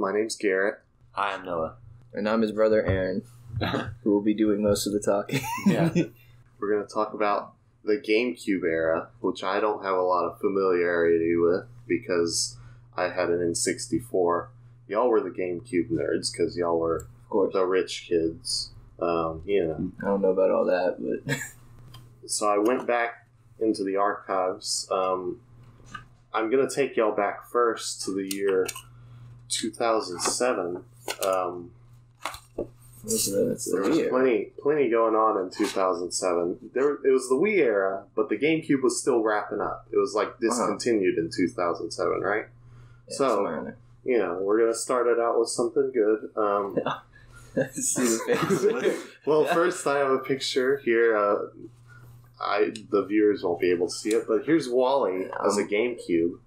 My name's Garrett. Hi, I'm Noah. And I'm his brother, Aaron, who will be doing most of the talking. Yeah. We're going to talk about the Gamecube era, which I don't have a lot of familiarity with because I had an N64. Y'all were the Gamecube nerds because y'all were the rich kids. I don't know about all that, but... So I went back into the archives. I'm going to take y'all back first to the year 2007. There was plenty going on in 2007. It was the Wii era, but the GameCube was still wrapping up. It was like discontinued in 2007, right? Yeah, so, we're going to start it out with something good. See the face. Well, first I have a picture here. The viewers won't be able to see it, but here's Wally as a GameCube.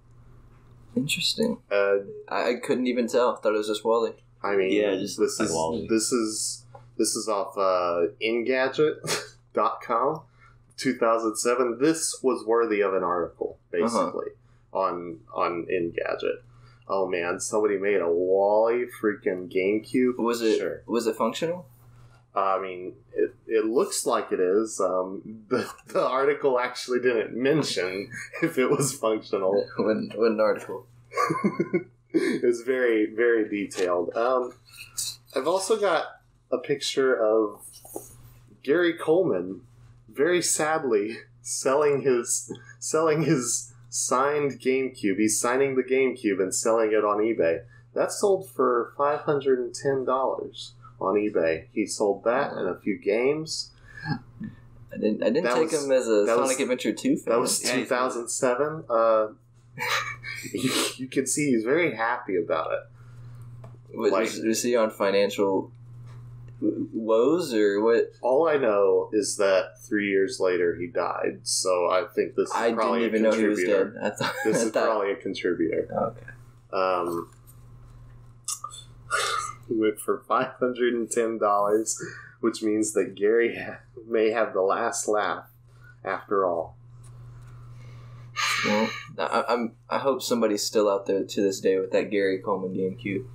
Interesting. I couldn't even tell. I thought it was just Wally. I mean, just this is Wally. This is off Engadget.com, 2007. This was worthy of an article, basically, on Engadget. Oh man, somebody made a Wally freaking GameCube. Was it functional? I mean, it looks like it is. The article actually didn't mention if it was functional. What article? It was very, very detailed. I've also got a picture of Gary Coleman, very sadly, selling his signed GameCube. He's signing the GameCube and selling it on eBay. That sold for $510 on eBay. He sold that and a few games. I didn't take him as a Sonic Adventure 2 fan. That was 2007. You can see he's very happy about it. Was he on financial woes or what? All I know is that 3 years later he died. So I think this is probably a contributor. I didn't even know he was dead. This is probably a contributor. Okay. Went for $510, which means that Gary may have the last laugh after all. Well, I hope somebody's still out there to this day with that Gary Coleman GameCube.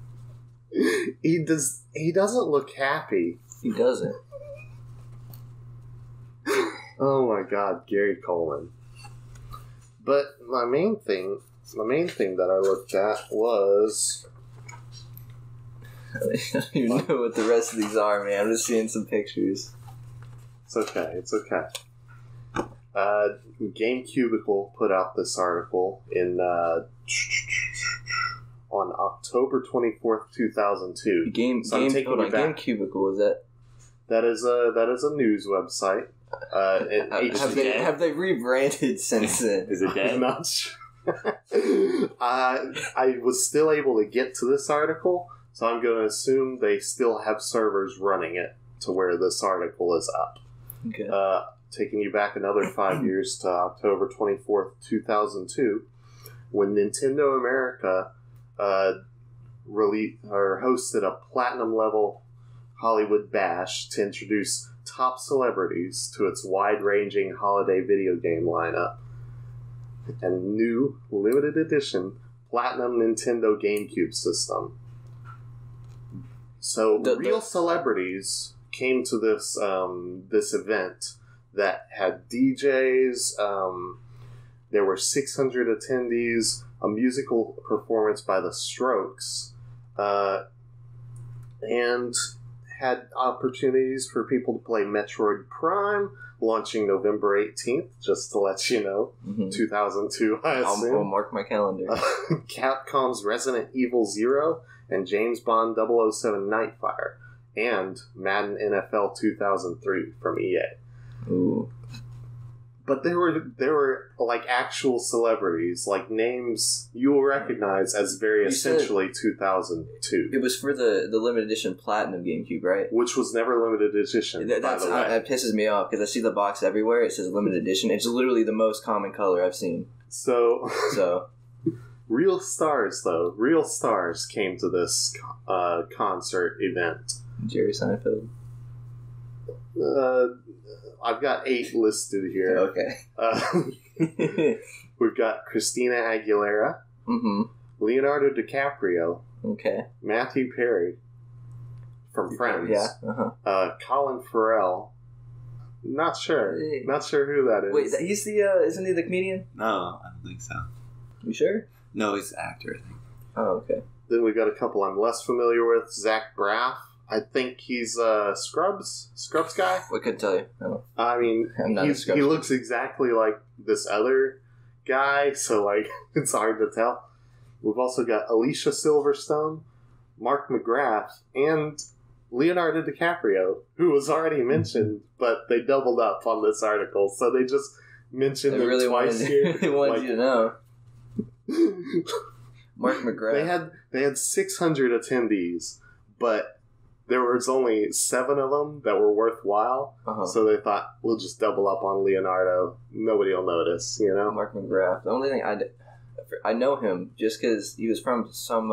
He doesn't look happy. He doesn't. Oh my God, Gary Coleman. But my main thing that I looked at was... I don't even know what the rest of these are, man. I'm just seeing some pictures. It's okay. GameCubicle put out this article on October 24th, 2002. GameCubicle, is that? That is a news website. Have they rebranded since then? Is it dead? I'm not sure. I was still able to get to this article, so I'm going to assume they still have servers running it to where this article is up. Okay. Taking you back another 5 years to October 24th, 2002, when Nintendo America hosted a platinum-level Hollywood bash to introduce top celebrities to its wide-ranging holiday video game lineup and new, limited edition, platinum Nintendo GameCube system. So, real celebrities came to this event that had DJs, there were 600 attendees, a musical performance by The Strokes, and had opportunities for people to play Metroid Prime, launching November 18th, just to let you know, 2002, I assume. I'll mark my calendar. Capcom's Resident Evil 0 and James Bond 007 Nightfire, and Madden NFL 2003 from EA. Ooh. But there were like actual celebrities, like names you will recognize as very essentially 2002. It was for the limited edition Platinum GameCube, right? Which was never limited edition, by the way. That pisses me off, because I see the box everywhere. It says limited edition. It's literally the most common color I've seen. So Real stars came to this concert event. Jerry Seinfeld. I've got 8 listed here. Okay. We've got Christina Aguilera, Leonardo DiCaprio, Okay. Matthew Perry from Friends, Yeah. Colin Farrell. Not sure who that is. Wait, he's the isn't he the comedian? No, I don't think so. You sure? No, he's an actor, I think. Oh, okay. Then we got a couple I'm less familiar with. Zach Braff. I think he's Scrubs guy. I couldn't tell you. No. I mean, I'm not a Scrubs he looks exactly like this other guy, so like it's hard to tell. We've also got Alicia Silverstone, Mark McGrath, and Leonardo DiCaprio, who was already mentioned, but they doubled up on this article, so they just mentioned him really twice here. They wanted you to know. Mark McGrath. They had 600 attendees, but there was only 7 of them that were worthwhile. So they thought, we'll just double up on Leonardo. Nobody will notice, you know. Mark McGrath. The only thing I know him just because he was from some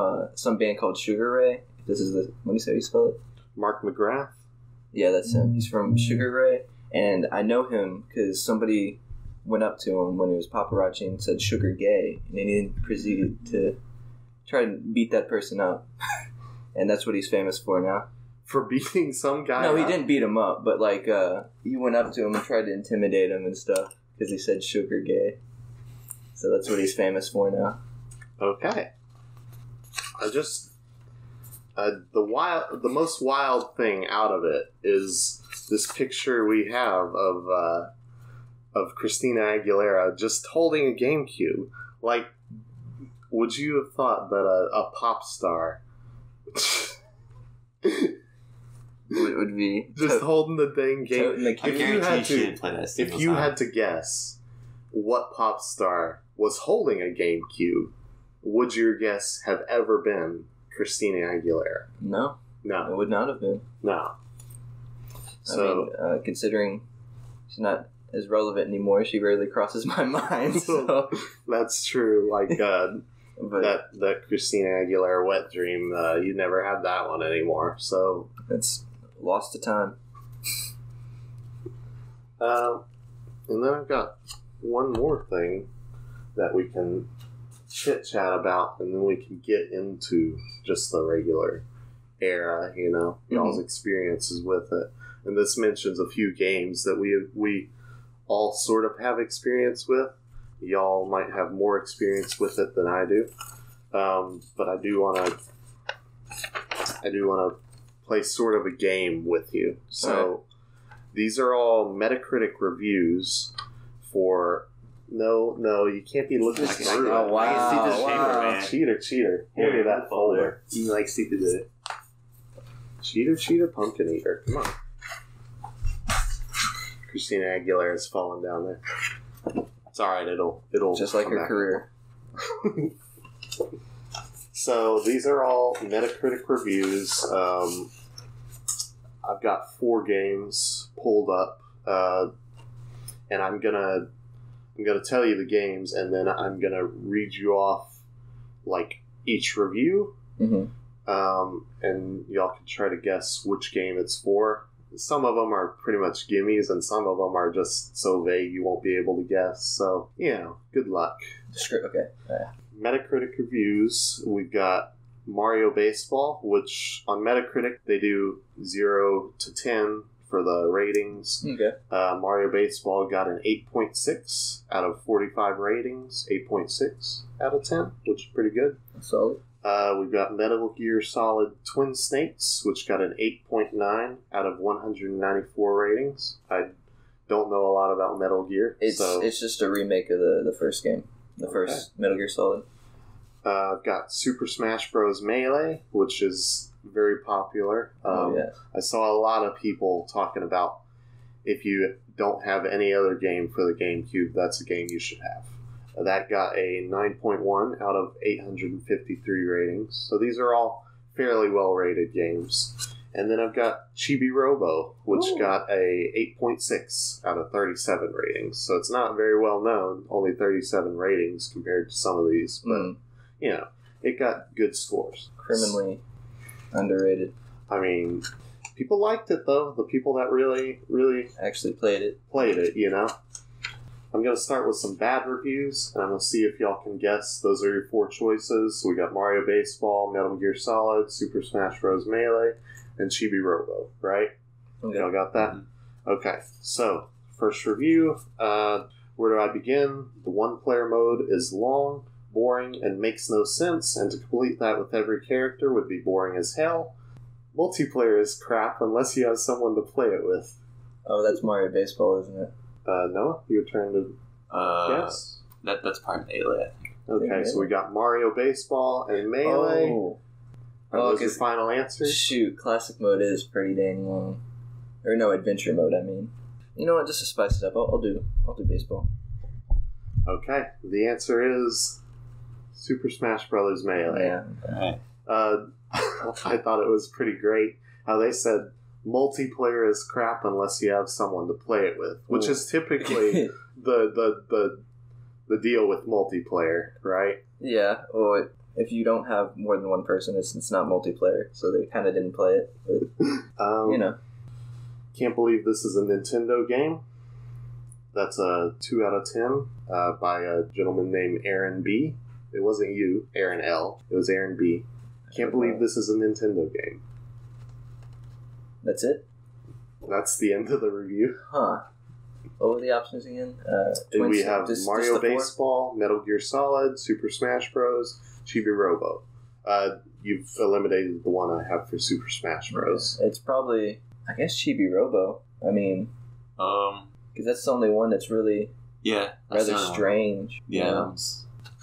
band called Sugar Ray. This is the. Let me see how you spell it. Mark McGrath? Yeah, that's him. He's from Sugar Ray. And I know him because somebody went up to him when he was paparazzi and said Sugar Gay. And he proceeded to try to beat that person up. And that's what he's famous for now. For beating some guy No, up? he didn't beat him up. But, like, he went up to him and tried to intimidate him and stuff because he said Sugar Gay. So that's what he's famous for now. Okay. The most wild thing out of it is this picture we have of Christina Aguilera just holding a GameCube. Like, would you have thought that a pop star would be just holding the dang game? If you had to guess what pop star was holding a GameCube, would your guess have ever been Christina Aguilera? No. No. It would not have been. No. So, I mean, considering she's not as relevant anymore, she rarely crosses my mind. So. That's true. Like, that Christina Aguilera Wet Dream, you never had that one anymore. So it's lost to time. And then I've got one more thing that we can chit-chat about, and then we can get into just the regular era, you know, y'all's experiences with it. And this mentions a few games that we all sort of have experience with. Y'all might have more experience with it than I do. But I do want to play sort of a game with you. So these are all Metacritic reviews for... No, you can't be looking through it. Oh, wow. See this paper, man. Cheater. Give me that folder. You like see the Cheater, pumpkin eater. Come on. Christina Aguilera's falling down there. It's alright, it'll just like her career. So these are all Metacritic reviews. I've got 4 games pulled up, and I'm gonna tell you the games, and then I'm gonna read you off like each review, and y'all can try to guess which game it's for. Some of them are pretty much gimmies, and some of them are just so vague you won't be able to guess. So, good luck. Okay. Metacritic reviews, we've got Mario Baseball, which on Metacritic they do 0 to 10 for the ratings. Okay. Mario Baseball got an 8.6 out of 45 ratings, 8.6 out of 10, which is pretty good. That's solid. We've got Metal Gear Solid Twin Snakes, which got an 8.9 out of 194 ratings. I don't know a lot about Metal Gear. It's just a remake of the first game, first Metal Gear Solid. I've got Super Smash Bros. Melee, which is very popular. I saw a lot of people talking about if you don't have any other game for the GameCube, that's a game you should have. That got a 9.1 out of 853 ratings. So these are all fairly well-rated games. And then I've got Chibi Robo, which got a 8.6 out of 37 ratings. So it's not very well known, only 37 ratings compared to some of these. But, it got good scores. Criminally underrated. I mean, people liked it, though. The people that really, really... actually played it. I'm going to start with some bad reviews, and I'm going to see if y'all can guess. Those are your 4 choices. So we got Mario Baseball, Metal Gear Solid, Super Smash Bros. Melee, and Chibi Robo, right? Okay. Y'all got that? Okay, so first review. Where do I begin? The one-player mode is long, boring, and makes no sense, and to complete that with every character would be boring as hell. Multiplayer is crap unless you have someone to play it with. Oh, that's Mario Baseball, isn't it? Noah, your turn to guess. That's part of Melee, I think. Okay, so we got Mario Baseball and Melee. Oh. Are those your 'cause- final answers? Shoot, classic mode is pretty dang long. Or no, adventure mode, I mean. You know what, just to spice it up, I'll do baseball. Okay, the answer is Super Smash Bros. Melee. Yeah. Alright. I thought it was pretty great how they said multiplayer is crap unless you have someone to play it with, which is typically the deal with multiplayer, right? Yeah, or if you don't have more than one person, it's not multiplayer, so they kind of didn't play it. But, you know. Can't believe this is a Nintendo game. That's a 2 out of 10 by a gentleman named Aaron B. It wasn't you, Aaron L. It was Aaron B. Can't believe this is a Nintendo game. That's it? That's the end of the review. Huh. What were the options again? We have just Mario the 4? Baseball, Metal Gear Solid, Super Smash Bros., Chibi Robo. You've eliminated the one I have for Super Smash Bros. It's probably, I guess, Chibi Robo. I mean, because that's the only one that's really Yeah. That's rather the only one. strange. Yeah. You know?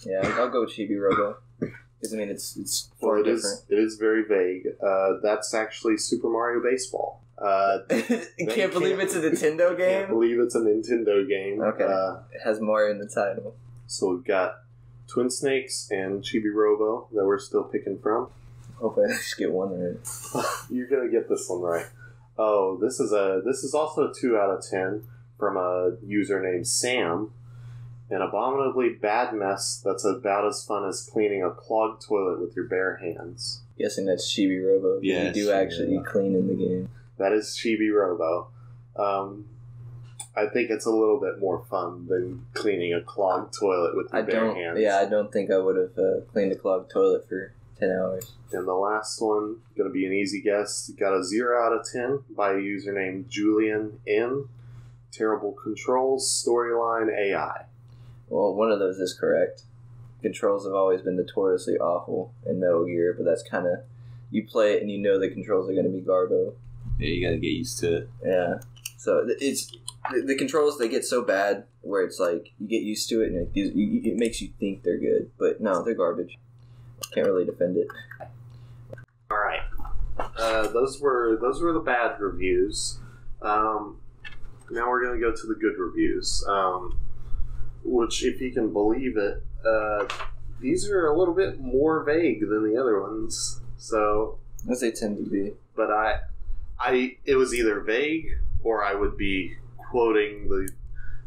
Yeah, I'll go with Chibi Robo. Because, I mean, it's far different. It is very vague. That's actually Super Mario Baseball. Can't believe it's a Nintendo game? Can't believe it's a Nintendo game. Okay. It has Mario in the title. So we've got Twin Snakes and Chibi Robo that we're still picking from. Hope I just get one right. You're gonna get this one right. Oh, this is also a 2 out of 10 from a user named Sam. An abominably bad mess that's about as fun as cleaning a clogged toilet with your bare hands. Guessing that's Chibi Robo. Yeah, You do Chibi actually Robo. clean in the game. That is Chibi Robo. I think it's a little bit more fun than cleaning a clogged toilet with your bare hands. Yeah, I don't think I would have cleaned a clogged toilet for 10 hours. And the last one, going to be an easy guess, got a 0 out of 10 by a user named Julian N. Terrible controls, storyline, AI. Well, one of those is correct. Controls have always been notoriously awful in Metal Gear, but that's kind of... You play it and you know the controls are going to be garbo. Yeah, you gotta get used to it. Yeah. So it's... The controls, they get so bad where it's like, you get used to it and it makes you think they're good. But no, they're garbage. Can't really defend it. All right. Those were the bad reviews. Now we're going to go to the good reviews. Which, if you can believe it, these are a little bit more vague than the other ones. So, As they tend to be. but it was either vague or I would be quoting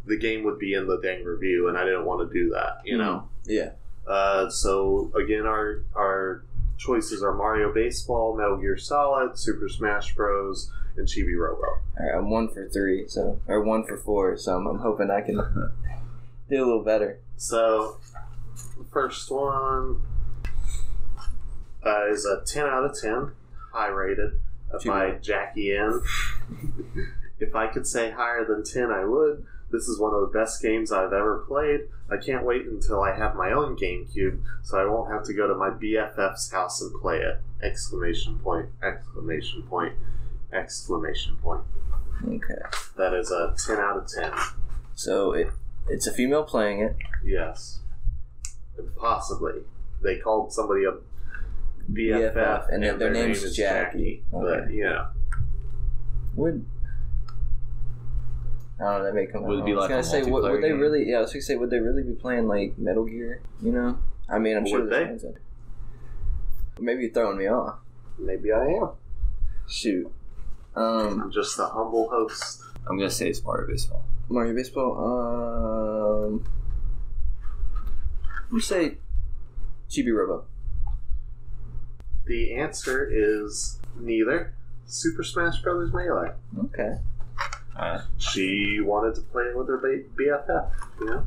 the game would be in the dang review, and I didn't want to do that. You know. Yeah. So again, our choices are Mario Baseball, Metal Gear Solid, Super Smash Bros., and Chibi Robo. Alright, I'm 1 for 3, so... Or 1 for 4, so I'm hoping I can do a little better. So, the first one is a 10 out of 10, high rated, by Jackie N. If I could say higher than 10, I would. This is one of the best games I've ever played. I can't wait until I have my own Gamecube, so I won't have to go to my BFF's house and play it! Exclamation point, exclamation point, exclamation point. Okay. That is a 10 out of 10. So, it's a female playing it. Yes. Possibly. They called somebody a BFF, and their name is Jackie. Okay. But, yeah. Would... I don't know, that may come out. Would it be like I a was gonna say, would multiplayer they game? really... Yeah, I was gonna say, would they really be playing, like, Metal Gear? You know? I mean, I'm sure Would there's they? fans out there. Maybe you're throwing me off. Maybe I am. Shoot. I'm just a humble host. I'm gonna say it's Mario Baseball. Mario Baseball, you say Chibi Robo. The answer is neither. Super Smash Bros. Melee. Okay. She wanted to play it with her BFF, you know?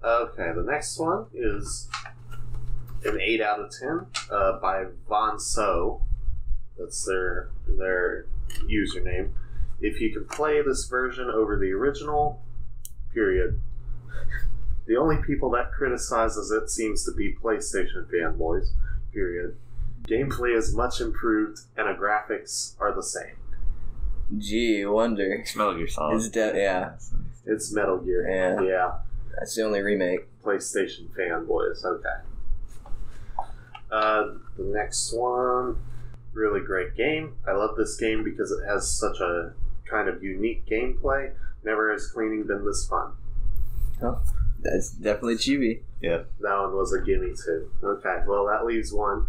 Okay, the next one is an 8 out of 10 by Von So. That's their username. If you can play this version over the original, period. The only people that criticizes it seems to be PlayStation fanboys, period. Gameplay is much improved, and the graphics are the same. Gee, wonder. It's Metal Gear Solid. Yeah. It's Metal Gear. Yeah. That's the only remake. PlayStation fanboys, okay. The next one, really great game. I love this game because it has such a kind of unique gameplay. Never has cleaning been this fun. Oh, that's definitely chibi. Yeah. That one was a gimme too. Okay, well that leaves one,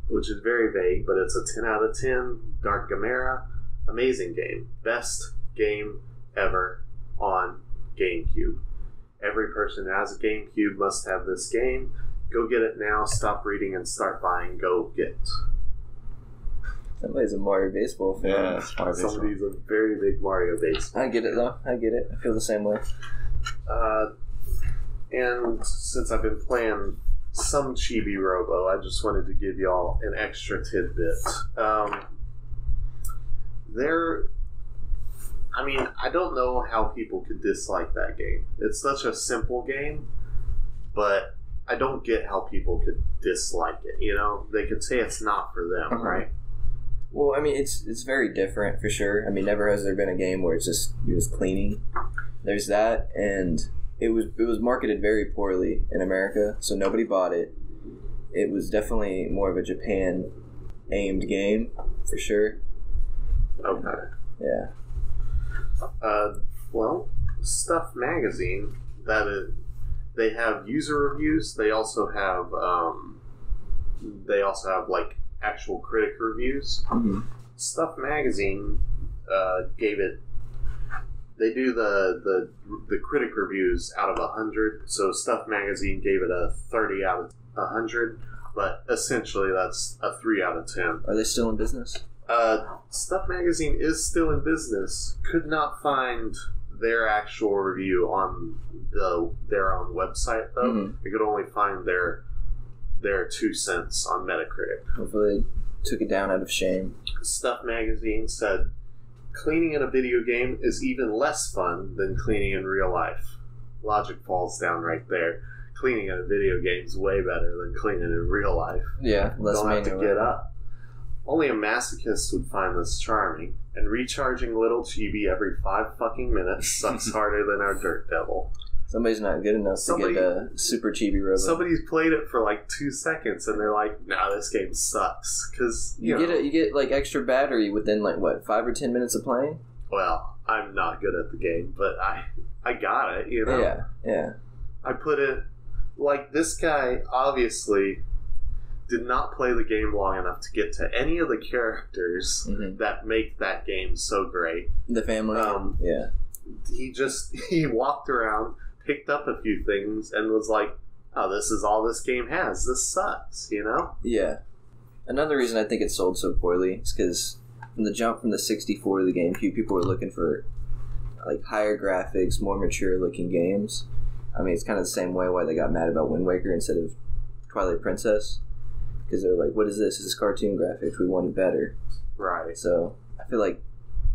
which is very vague, but it's a 10 out of 10. Dark Gamera, amazing game. Best game ever on Gamecube. Every person who has a Gamecube must have this game. Go get it now, stop reading and start buying. Go get. Somebody's a Mario baseball fan. Yeah, Mario baseball. Somebody's a very big Mario base. I get it though. I get it. I feel the same way. And since I've been playing some Chibi Robo, I just wanted to give y'all an extra tidbit. I don't know how people could dislike that game. It's such a simple game, but I don't get how people could dislike it. You know, they could say it's not for them, right? Well, I mean, it's very different for sure. I mean, never has there been a game where you're just cleaning. There's that, and it was marketed very poorly in America, so nobody bought it. It was definitely more of a Japan aimed game for sure. Okay. Yeah. Well, Stuff Magazine, they have user reviews. They also have like actual critic reviews. Mm-hmm. Stuff Magazine gave it. They do the critic reviews out of 100. So Stuff Magazine gave it a 30 out of 100, but essentially that's a 3 out of 10. Are they still in business? Stuff Magazine is still in business. Could not find their actual review on their own website though. Mm-hmm. You could only find their 2 cents on Metacritic. Hopefully they took it down out of shame. Stuff Magazine said, cleaning in a video game is even less fun than cleaning in real life. Logic falls down right there. Cleaning in a video game is way better than cleaning in real life. Yeah, less Don't have to manual. get up. Only a masochist would find this charming, and recharging little chibi every 5 fucking minutes sucks harder than our Dirt Devil. Somebody's not good enough to get a super chibi robot. Somebody's played it for like 2 seconds, and they're like, "Nah, this game sucks." Because you get like extra battery within like what 5 or 10 minutes of playing. Well, I'm not good at the game, but I got it. You know. Yeah. I put it like this guy obviously did not play the game long enough to get to any of the characters that make that game so great. The family. Yeah. He walked around, picked up a few things, and was like, "Oh, this is all this game has. This sucks," you know? Yeah. Another reason I think it sold so poorly is because from the jump from the 64 to the GameCube, people were looking for like higher graphics, more mature looking games. I mean, it's kind of the same way why they got mad about Wind Waker instead of Twilight Princess. Because they're like, what is this? This is cartoon graphics. We want it better. Right. So I feel like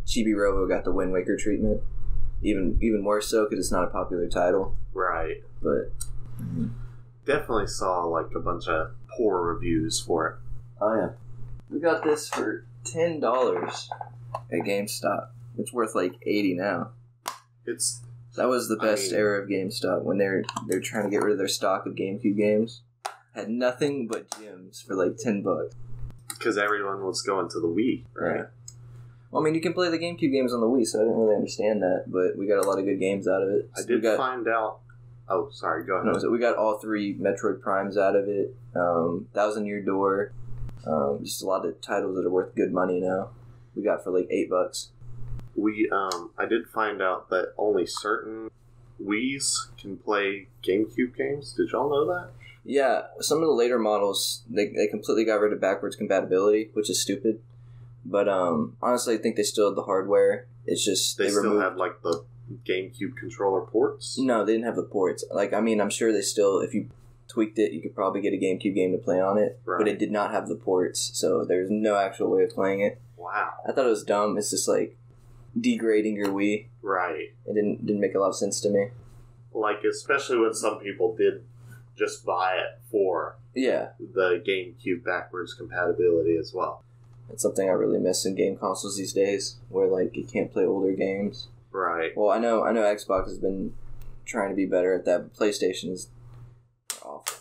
Chibi Robo got the Wind Waker treatment. Even more so because it's not a popular title. Right. But definitely saw like a bunch of poor reviews for it. Oh yeah. We got this for $10 at GameStop. It's worth like $80 now. That was the best era of GameStop when they're trying to get rid of their stock of GameCube games. Had nothing but gems for like $10. Because everyone was going to the Wii, right? Yeah. Well, I mean, you can play the GameCube games on the Wii, so I didn't really understand that, but we got a lot of good games out of it. I did find out... Oh, sorry, go ahead. No, so we got all 3 Metroid Primes out of it. 1,000 Year Door. Just a lot of titles that are worth good money now. We got for like $8. I did find out that only certain Wiis can play GameCube games. Did y'all know that? Yeah, some of the later models, they completely got rid of backwards compatibility, which is stupid. But honestly, I think they still had the hardware. It's just They still removed. have like the GameCube controller ports. No, they didn't have the ports. Like, I mean, I'm sure they still, if you tweaked it, you could probably get a GameCube game to play on it. Right. But it did not have the ports, so there's no actual way of playing it. Wow. I thought it was dumb. It's just like degrading your Wii. Right. It didn't make a lot of sense to me. Like, especially when some people did just buy it for Yeah, the GameCube backwards compatibility as well. it's something I really miss in game consoles these days, where like you can't play older games. Right. Well, I know Xbox has been trying to be better at that, but PlayStation is awful.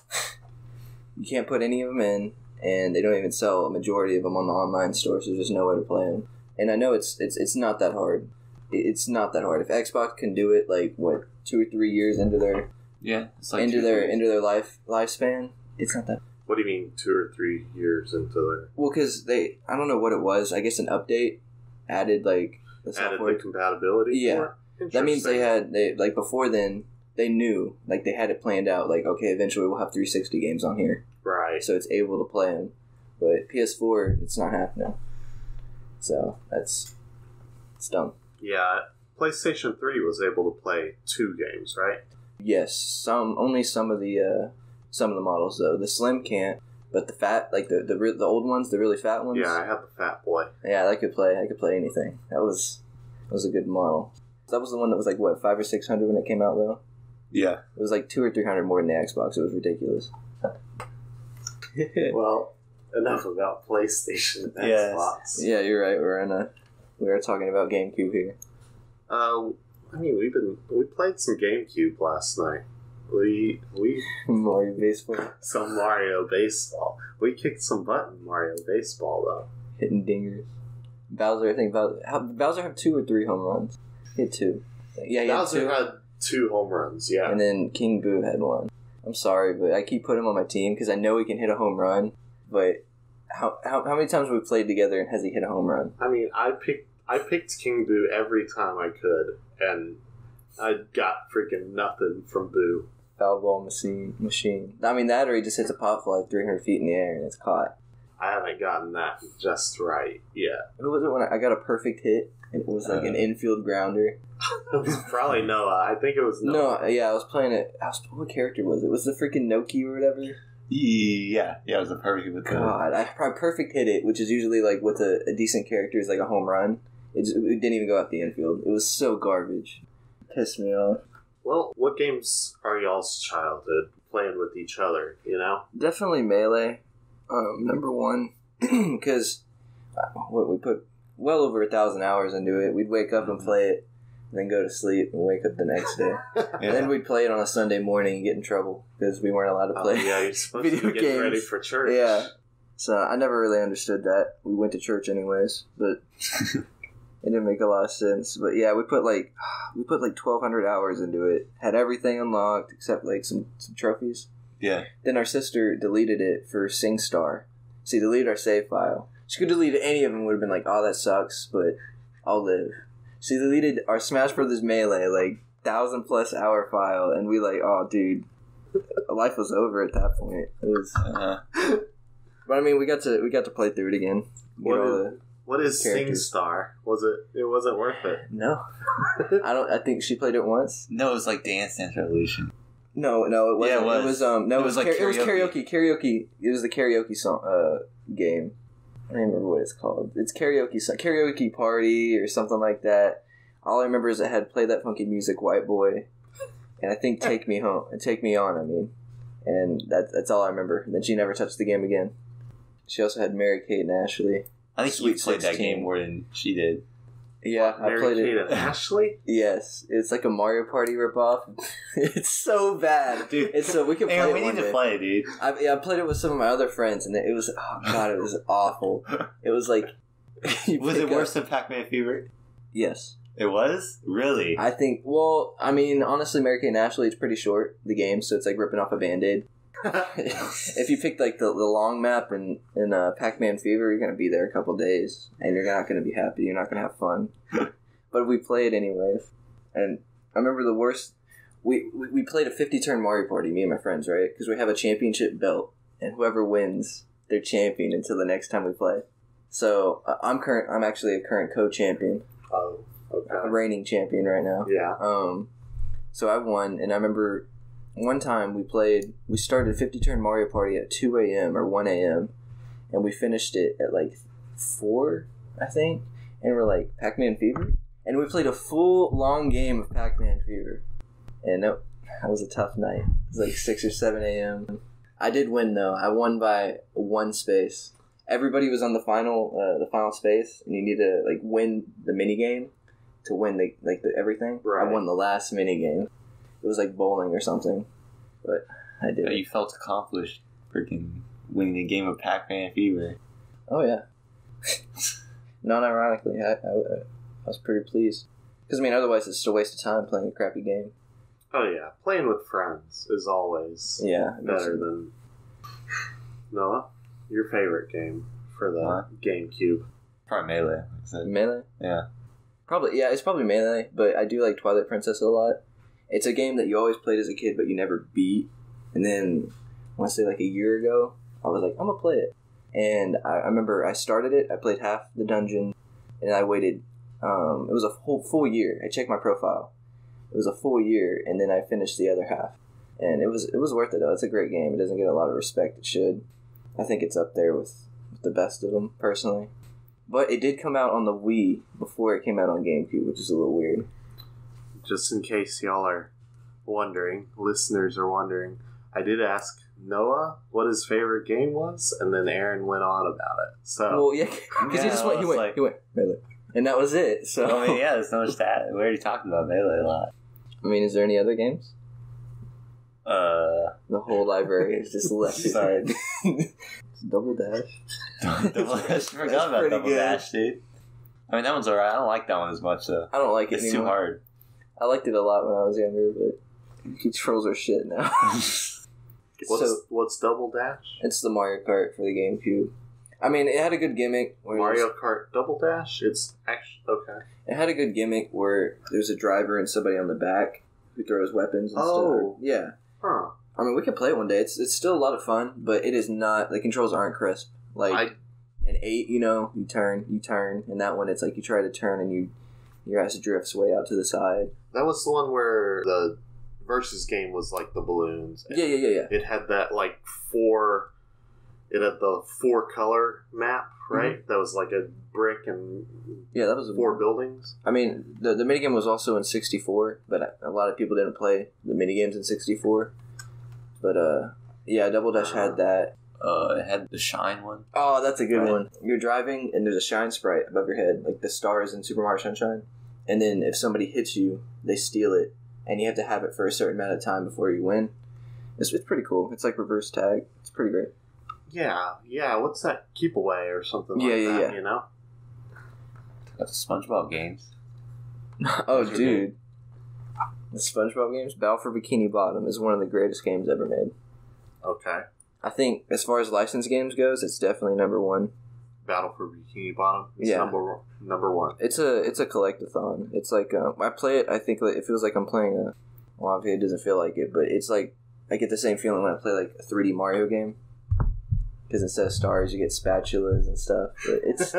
You can't put any of them in, and they don't even sell a majority of them on the online store, so there's just no way to play them. And I know it's not that hard. It's not that hard. If Xbox can do it, like what 2 or 3 years into their It's like into their lifespan, it's not that. What do you mean 2 or 3 years into their... Well, because I don't know what it was. I guess an update added like the Added software. the compatibility Yeah. for it? That means Interesting. they like before then they knew, like they had it planned out. Like, okay, eventually we'll have 360 games on here, Right. so it's able to play them. But PS4, it's not happening. So it's dumb. Yeah. PlayStation 3 was able to play 2 games, right? Yes, only some of the models though. The Slim can't, but the fat, like the old ones, the really fat ones. Yeah, I have the Fat Boy. Yeah, I could play anything. That was a good model. That was the one that was like what 500 or 600 when it came out though. Yeah. It was like 200 or 300 more than the Xbox. It was ridiculous. Well, enough about PlayStation and Yes. Xbox. Yeah, you're right. We are talking about GameCube here. I mean, we played some GameCube last night. We Mario Baseball, some Mario Baseball. We kicked some butt in Mario Baseball though. hitting dingers. Bowser, I think Bowser have 2 or 3 home runs. He had 2. Yeah, he Bowser had 2. had 2 home runs. Yeah. And then King Boo had 1. I'm sorry, but I keep putting him on my team because I know he can hit a home run. But how many times have we played together and has he hit a home run? I mean, I picked King Boo every time I could, and I got freaking nothing from Boo. Foul ball machine. I mean, that or he just hits a pop fly 300 feet in the air and it's caught. I haven't gotten that just right yet. Who was it when I got a perfect hit? And it was like an infield grounder. It was probably Noah. I think it was Noah. No, yeah, I was playing it. What character was it? Was the freaking Noki or whatever? Yeah, it was a perfect with God, I perfect hit it, which is usually like with a decent character is like a home run. It didn't even go out the infield. It was so garbage. Pissed me off. Well, what games are y'all's childhood playing with each other, you know? Definitely Melee, number one, because we put well over 1,000 hours into it. We'd wake up and play it, and then go to sleep and wake up the next day. And then we'd play it on a Sunday morning and get in trouble because we weren't allowed to play. Oh, yeah, you're supposed video to be getting games. ready for church. Yeah. So I never really understood that. We went to church anyways, but it didn't make a lot of sense. But yeah, we put like 1,200 hours into it. Had everything unlocked except like some trophies. Yeah. Then our sister deleted it for SingStar. She deleted our save file. She could delete any of them. Would have been like, oh, that sucks, but I'll live. She deleted our Smash Brothers Melee 1,000+ hour file, and we like, oh, dude, life was over at that point. It was. But I mean, we got to play through it again. What is characters. SingStar? It wasn't worth it. No, I think she played it once. No, it was like Dance Dance Revolution. No, it wasn't. Yeah, it was. It was like it was karaoke. karaoke. It was the karaoke song game. I don't remember what it's called. It's karaoke party or something like that. All I remember is it had Play That Funky Music, White Boy, and I think Take Me Home and Take Me On. I mean, and that's all I remember. And then she never touched the game again. She also had Mary Kate and Ashley. I think Sweet you played that 16. game more than she did. Yeah, I played Mary Kate it. and Ashley? Yes, it's like a Mario Party ripoff. It's so bad, Dude. It's so we can play Hey, it we one need day. to play, dude. I played it with some of my other friends, and it was it was awful. It was like Was it worse than Pac-Man Fever? Yes, It was? Really? I think. Well, I mean, honestly, Mary Kate and Ashley is pretty short. The game, so it's like ripping off a Band-Aid. If you pick like the long map in Pac-Man Fever, you're gonna be there a couple days, and you're not gonna be happy. You're not gonna have fun. But we played anyways, and I remember the worst. We played a 50-turn Mario Party, me and my friends, right? Because we have a championship belt, and whoever wins, they're champion until the next time we play. So I'm actually a current co-champion. Oh, okay. A reigning champion right now. Yeah. So I won, and I remember one time we started 50-turn Mario Party at 2 a.m. or 1 a.m., and we finished it at like 4, I think, and we're like, Pac-Man Fever? And we played a full, long game of Pac-Man Fever. And that was a tough night. It was like 6 or 7 a.m. I did win, though. I won by 1 space. Everybody was on the final space, and you need to like win the mini game to win the everything. Right. I won the last mini game. It was like bowling or something, but I did. You felt accomplished, freaking winning a game of Pac-Man Fever. Oh yeah. Non-ironically, I was pretty pleased because otherwise it's just a waste of time playing a crappy game. Oh yeah, playing with friends is always better than. Noah, your favorite game for the GameCube? Probably Melee. Melee? Yeah. It's probably Melee, but I do like Twilight Princess a lot. It's a game that you always played as a kid, but you never beat. And then, I want to say like a year ago, I was like, I'm going to play it. And I remember I started it, I played half the dungeon, and I waited, it was a whole full year. I checked my profile. It was a full year, and then I finished the other half. And it was worth it, though. It's a great game. It doesn't get a lot of respect. It should. I think it's up there with the best of them, personally. But it did come out on the Wii before it came out on GameCube, which is a little weird. Just in case y'all are wondering, listeners are wondering, I did ask Noah what his favorite game was, and then Aaron went on about it. So, well, yeah, because he went Melee, and that was it. So, there's so much to add. We already talked about Melee a lot. Is there any other games? The whole library is just left aside. Double Dash. Double Dash. I forgot about Double Dash, dude. That one's alright. I don't like that one as much, though. I don't like it anymore. It's too hard. I liked it a lot when I was younger, but controls are shit now. What's Double Dash? It's the Mario Kart for the GameCube. It had a good gimmick. Mario Kart Double Dash? It's actually... Okay. It had a good gimmick where there's a driver and somebody on the back who throws weapons and stuff. Yeah. Huh. We could play it one day. It's still a lot of fun, but it is not... The controls aren't crisp. An 8, you turn, and that one, it's like you try to turn and your ass drifts way out to the side. That was the one where the versus game was like the balloons. Yeah. It had that it had the 4-color map, right? Mm-hmm. That was like a brick and that was 4 buildings. The minigame was also in 64, but a lot of people didn't play the minigames in 64. But Double Dash had that. It had the Shine one. Oh, that's a good one. You're driving, and there's a Shine sprite above your head, like the stars in Super Mario Sunshine. And then if somebody hits you, they steal it, and you have to have it for a certain amount of time before you win. It's pretty cool. It's like reverse tag. It's pretty great. Yeah. What's that? Keep Away or something like that, yeah. You know? That's the SpongeBob games. Oh, dude. The SpongeBob games? Battle for Bikini Bottom is one of the greatest games ever made. Okay. I think, as far as licensed games goes, it's definitely number 1. Battle for Bikini Bottom is number 1. It's a collect-a-thon. It's like, I play it, I think it feels like I'm playing obviously it doesn't feel like it, but it's like, I get the same feeling when I play like a 3D Mario game. Because instead of stars, you get spatulas and stuff. But it's,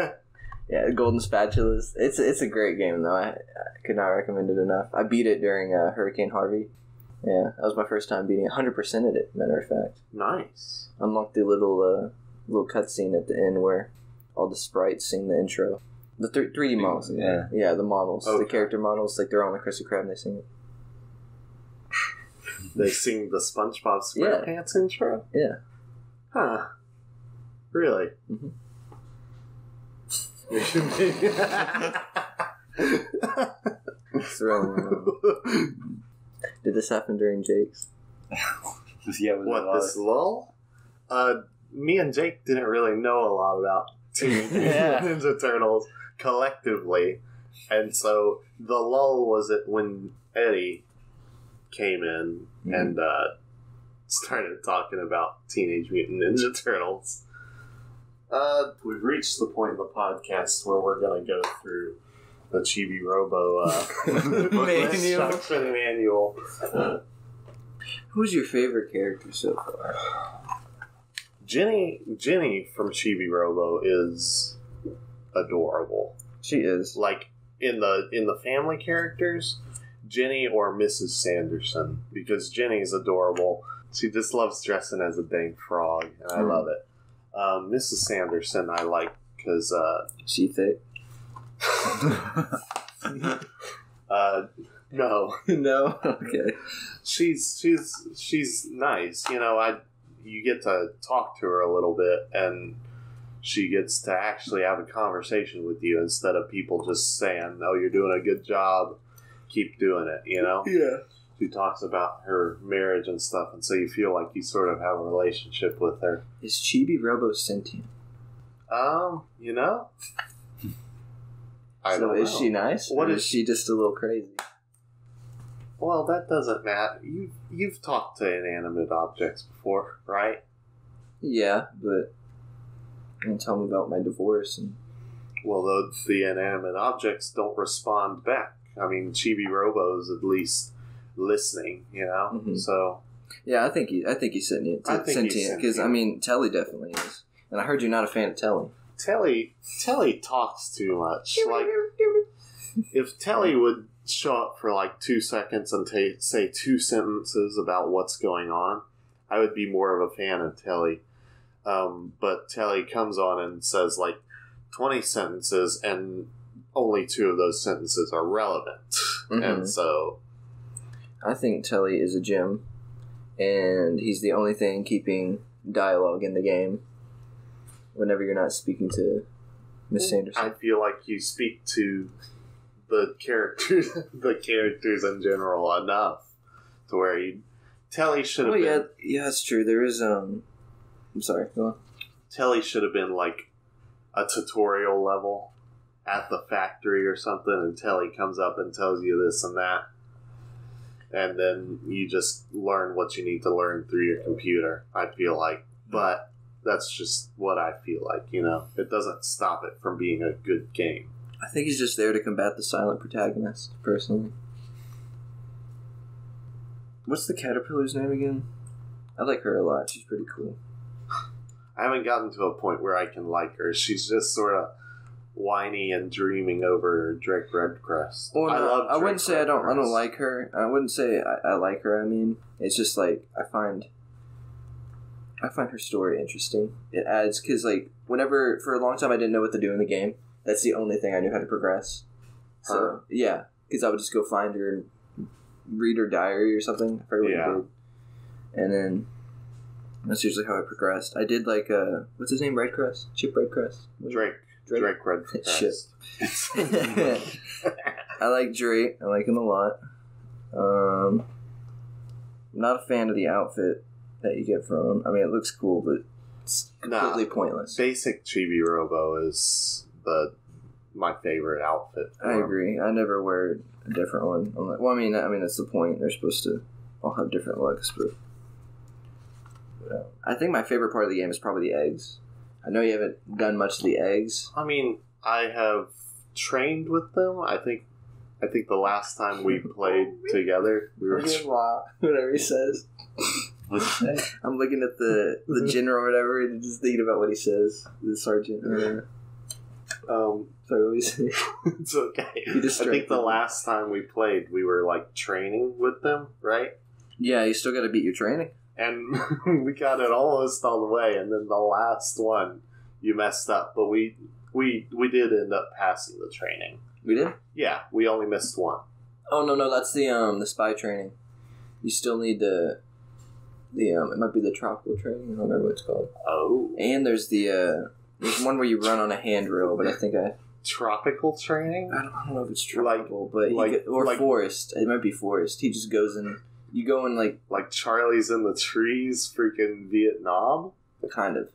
golden spatulas. It's a great game, though. I could not recommend it enough. I beat it during Hurricane Harvey. Yeah, that was my first time beating 100% at it, matter of fact. Nice. Unlocked the little cutscene at the end where all the sprites sing the intro. The 3D models. Yeah. Yeah, the models. Okay. The character models, like they're on the Krusty Krab and they sing it. They sing the SpongeBob SquarePants intro? Yeah. Huh. Really? Mm-hmm. Thrilling. Did this happen during Jake's? This lull? Me and Jake didn't really know a lot about Teenage Mutant Ninja Turtles collectively, and so the lull was when Eddie came in and started talking about Teenage Mutant Ninja Turtles. We've reached the point in the podcast where we're going to go through the Chibi Robo manual. Who's your favorite character so far? Jenny from Chibi Robo is adorable. She is. Like in the family characters, Jenny or Mrs. Sanderson, because Jenny's adorable. She just loves dressing as a dang frog, and I love it. Mrs. Sanderson I like because she thick. No. No? Okay. She's nice. You know, you get to talk to her a little bit, and she gets to actually have a conversation with you instead of people just saying, "Oh, you're doing a good job. Keep doing it." You know? Yeah. She talks about her marriage and stuff, and so you feel like you sort of have a relationship with her. Is Chibi Robo sentient? You know? I so don't is know. she nice? What or is is she just a little crazy? Well, that doesn't matter. You've talked to inanimate objects before, right? Yeah, but and tell me about my divorce and. Well, the inanimate objects don't respond back. I mean, Chibi Robo's at least listening, you know. Mm-hmm. So. Yeah, I think he's sentient. Sentient because I mean, Telly definitely is, and I heard you're not a fan of Telly. Telly talks too much. Like, if Telly would show up for like 2 seconds and say 2 sentences about what's going on, I would be more of a fan of Telly. But Telly comes on and says like 20 sentences, and only 2 of those sentences are relevant. Mm-hmm. And so, I think Telly is a gem, and he's the only thing keeping dialogue in the game. Whenever you're not speaking to Miss Sanderson, I feel like you speak to the characters in general enough to where Telly should have been. Yeah, that's true. There is I'm sorry, go on. Telly should have been like a tutorial level at the factory or something, and Telly comes up and tells you this and that, and then you just learn what you need to learn through your computer. I feel like, but. That's just what I feel like, you know. It doesn't stop it from being a good game. I think he's just there to combat the silent protagonist, personally. What's the caterpillar's name again? I like her a lot. She's pretty cool. I haven't gotten to a point where I can like her. She's just sort of whiny and dreaming over Drake Redcrest. Well, no, I wouldn't say I don't Redcrest. like her. I wouldn't say I like her. I mean, it's just like I find her story interesting. It adds, because like whenever for a long time I didn't know what to do in the game. That's the only thing I knew how to progress. So yeah, because I would just go find her and read her diary or something. I forget what I did. And then that's usually how I progressed. I did like what's his name? Redcrest? Chip Redcrest? Drake Redcrest. Shit. I like Drake. I like him a lot. I'm not a fan of the outfit that you get from him. I mean, it looks cool, but it's completely pointless. Basic Chibi Robo is my favorite outfit. I agree. I never wear a different one. I'm like, well, I mean, that's the point. They're supposed to all have different looks, but I think my favorite part of the game is probably the eggs. I know you haven't done much of the eggs. I mean, I have trained with them. I think the last time we played together, we were whatever he says. I'm looking at the general or whatever and just thinking about what he says. The sergeant or whatever. Sorry, what were you saying? It's okay. I think the last time we played, we were like training with them, right? Yeah, you still got to beat your training. And we got it almost all the way, and then the last one, you messed up. But we did end up passing the training. We did? Yeah, we only missed one. Oh no, that's the spy training. You still need the it might be the tropical training. I don't remember what it's called. Oh. And there's there's one where you run on a handrail, but I think tropical training? I don't know if it's tropical, but forest. It might be forest. He just goes in. You go in like Charlie's in the trees, freaking Vietnam. Kind of.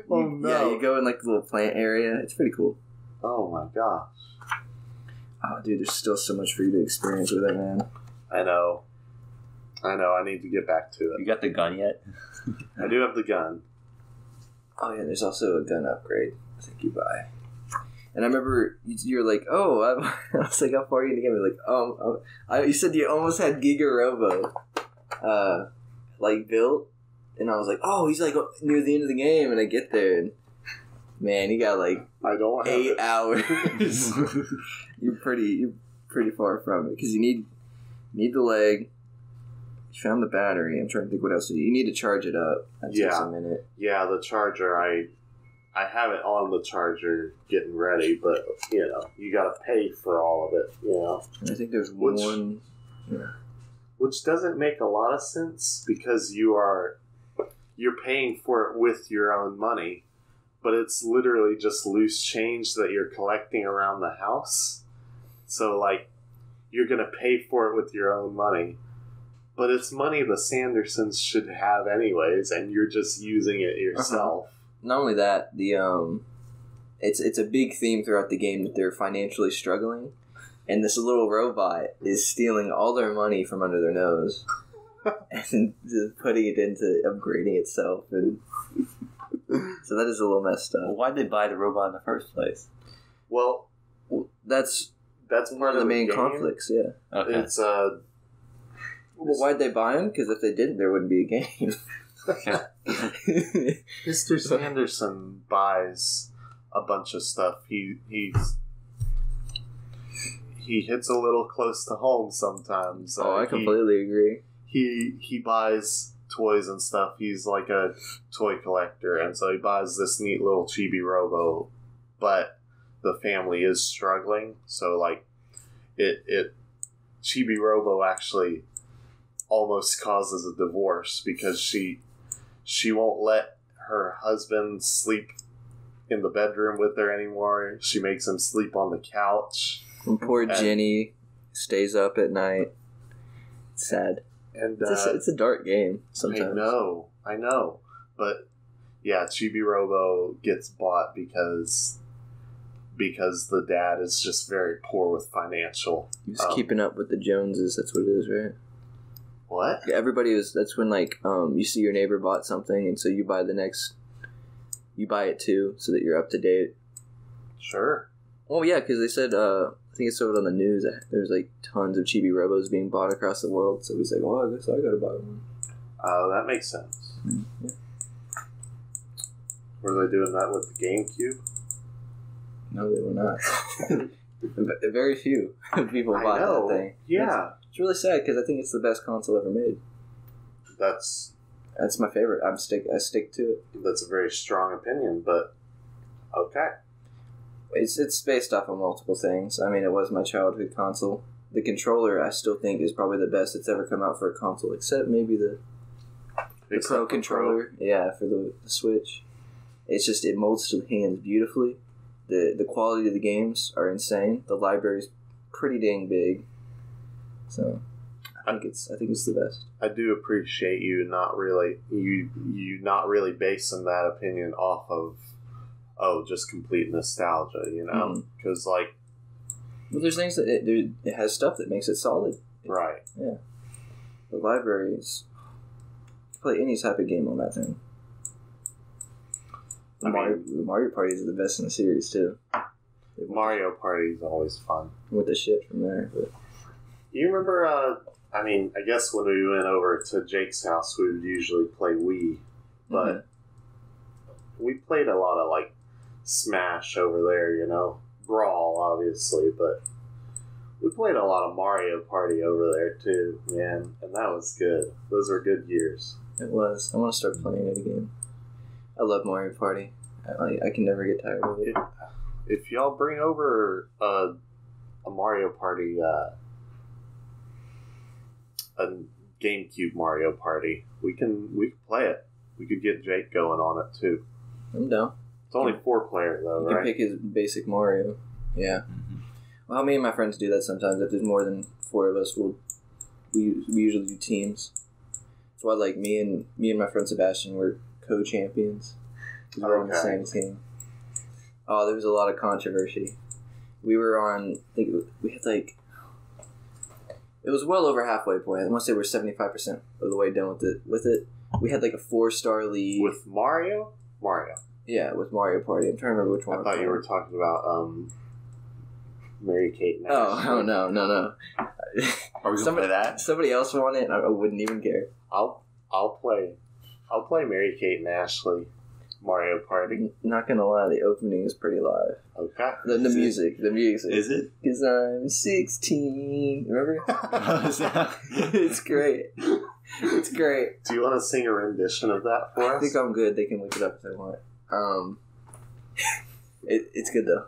Oh no! Yeah, you go in like the little plant area. It's pretty cool. Oh my gosh! Oh, dude, there's still so much for you to experience with it, man. I know. I need to get back to it. You got the gun yet? I do have the gun. Oh yeah, there's also a gun upgrade I think you buy. And I remember you were like, "Oh," I was like, "How far are you in the game?" You're like, you said you almost had Giga Robo, like built, and I was like, "Oh, he's like near the end of the game," and I get there, and Man, you got like I don't have 8 hours. You're pretty far from it because you need the leg. You found the battery. I'm trying to think what else you need to charge it up. That takes a minute. Yeah, the charger. I have it on the charger getting ready, but you got to pay for all of it. And I think there's one. Yeah. Which doesn't make a lot of sense because you're paying for it with your own money, but it's literally just loose change that you're collecting around the house. So, like, you're going to pay for it with your own money, but it's money the Sandersons should have anyways, and you're just using it yourself. Not only that, it's a big theme throughout the game that they're financially struggling, and this little robot is stealing all their money from under their nose and just putting it into upgrading itself, and so that is a little messed up. Well, why'd they buy the robot in the first place? Well, that's one of the main conflicts. Yeah, okay. It's Well, why'd they buy him? Because if they didn't, there wouldn't be a game. Mr. Sanderson buys a bunch of stuff. He hits a little close to home sometimes. I completely agree. He buys toys and stuff. He's like a toy collector, and so he buys this neat little chibi robo, but the family is struggling, so like it Chibi Robo actually almost causes a divorce because she won't let her husband sleep in the bedroom with her anymore. She makes him sleep on the couch. And poor Jenny stays up at night. It's sad. And it's a dark game sometimes. I know. But yeah, Chibi Robo gets bought because the dad is just very poor with financial. He's keeping up with the Joneses. That's what it is, right? What? Yeah, everybody was. That's when you see your neighbor bought something, and so you buy you buy it too, so that you're up to date. Sure. Oh yeah, because they said I think it showed on the news that there's like tons of Chibi Robos being bought across the world. So he's like, well, I guess I gotta buy one. Oh, that makes sense. Yeah. Were they doing that with the GameCube? No, they were not. Very few people bought that thing. Yeah. It's really sad because I think it's the best console ever made. That's my favorite. I stick to it. That's a very strong opinion, but okay. It's based off of multiple things. I mean, it was my childhood console. The controller, I still think, is probably the best that's ever come out for a console, except maybe the Pro controller. Yeah, for the Switch. It's just, it molds to the hands beautifully. The quality of the games are insane. The library's pretty dang big. So I think it's the best. I do appreciate you not really basing that opinion off of just complete nostalgia, because like, well, there's things that it has stuff that makes it solid. Right. Yeah. The library is, play any type of game on that thing. The Mario Parties are the best in the series too. Mario Party is always fun. With the shit from there, but you remember? I guess when we went over to Jake's house, we would usually play Wii, but we played a lot of like Smash over there, Brawl, obviously, but we played a lot of Mario Party over there too, man, and that was good. Those were good years. It was. I want to start playing it again. I love Mario Party. I can never get tired of it. If y'all bring over a Mario Party, a GameCube Mario Party, we can play it. We could get Jake going on it too. I'm down. It's only 4-player though, right? You can pick his basic Mario. Yeah. Mm-hmm. Well, me and my friends do that sometimes. If there's more than 4 of us, we usually do teams. That's why, like, me and my friend Sebastian were co-champions. We're on the same team. Oh, there was a lot of controversy. We were on, I think we had like, it was well over halfway point. I want to say we're 75% of the way done with it. We had like a 4-star lead. With Mario? Mario. Yeah, with Mario Party. I'm trying to remember which one. I thought you were talking about Mary-Kate and Ashley. Oh, no. Are we going to play that? Somebody else won it, and I wouldn't even care. I'll play Mary-Kate and Ashley. Mario Party. Not gonna lie, the opening is pretty live. Okay. The music. Is it? Because I'm 16. Remember? It's great. It's great. Do you want to sing a rendition of that for us? I think I'm good. They can look it up if they want. It's good though.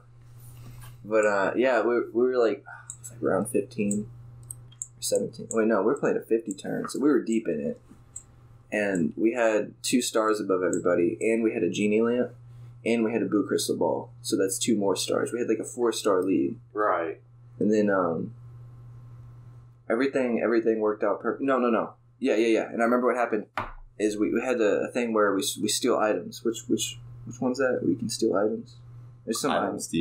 But yeah, we were like around 15 or 17. Wait, no, we were playing a 50 turn, so we were deep in it. And we had 2 stars above everybody, and we had a genie lamp, and we had a blue crystal ball. So that's 2 more stars. We had like a 4-star lead. Right. And then everything worked out perfect. No. Yeah. And I remember what happened is we had a thing where we steal items. Which one's that? We can steal items. There's some items. I'm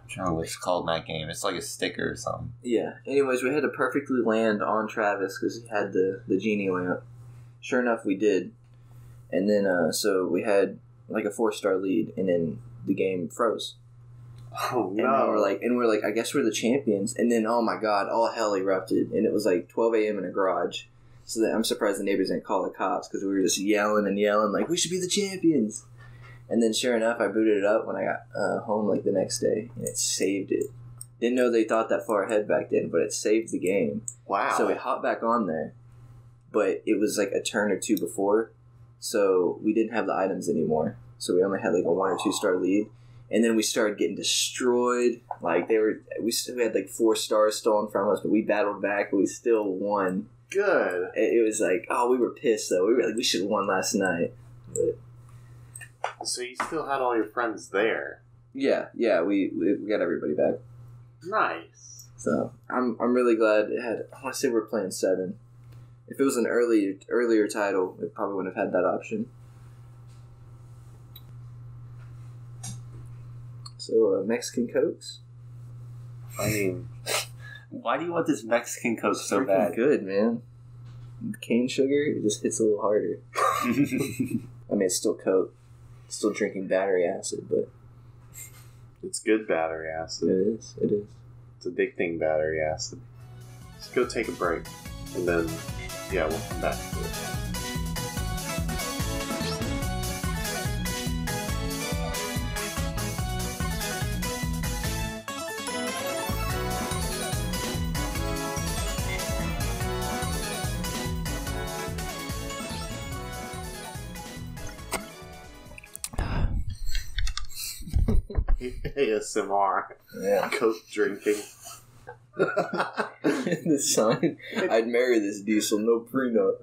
trying to remember what it's called in that game. It's like a sticker or something. Yeah. Anyways, we had to perfectly land on Travis because he had the genie lamp. Sure enough, we did. And then so we had like a 4-star lead, and then the game froze. Oh no! And we're like, I guess we're the champions. And then, oh my god, all hell erupted, and it was like 12 a.m. in a garage. So I'm surprised the neighbors didn't call the cops because we were just yelling like, we should be the champions. And then, sure enough, I booted it up when I got home like the next day, and it saved it. Didn't know they thought that far ahead back then, but it saved the game. Wow! So we hopped back on there, but it was like a turn or 2 before, so we didn't have the items anymore. So we only had like a 1 or 2-star lead. And then we started getting destroyed. Like we still had like 4 stars stolen from us, but we battled back. But we still won. Good. It was like, oh, we were pissed though. We were like, we should have won last night. But so you still had all your friends there? Yeah. We got everybody back. Nice. So I'm really glad it had. I want to say we're playing 7. If it was an earlier title, it probably wouldn't have had that option. So, Mexican Cokes? I mean, why do you want this Mexican Coke so freaking bad? Good, man. Cane sugar, it just hits a little harder. I mean, it's still Coke. It's still drinking battery acid, but... It's good battery acid. It is. It's addicting battery acid. Let's go take a break, and then, yeah, we'll come back to it. ASMR. Yeah. Coke drinking. The sign, I'd marry this diesel, no prenup.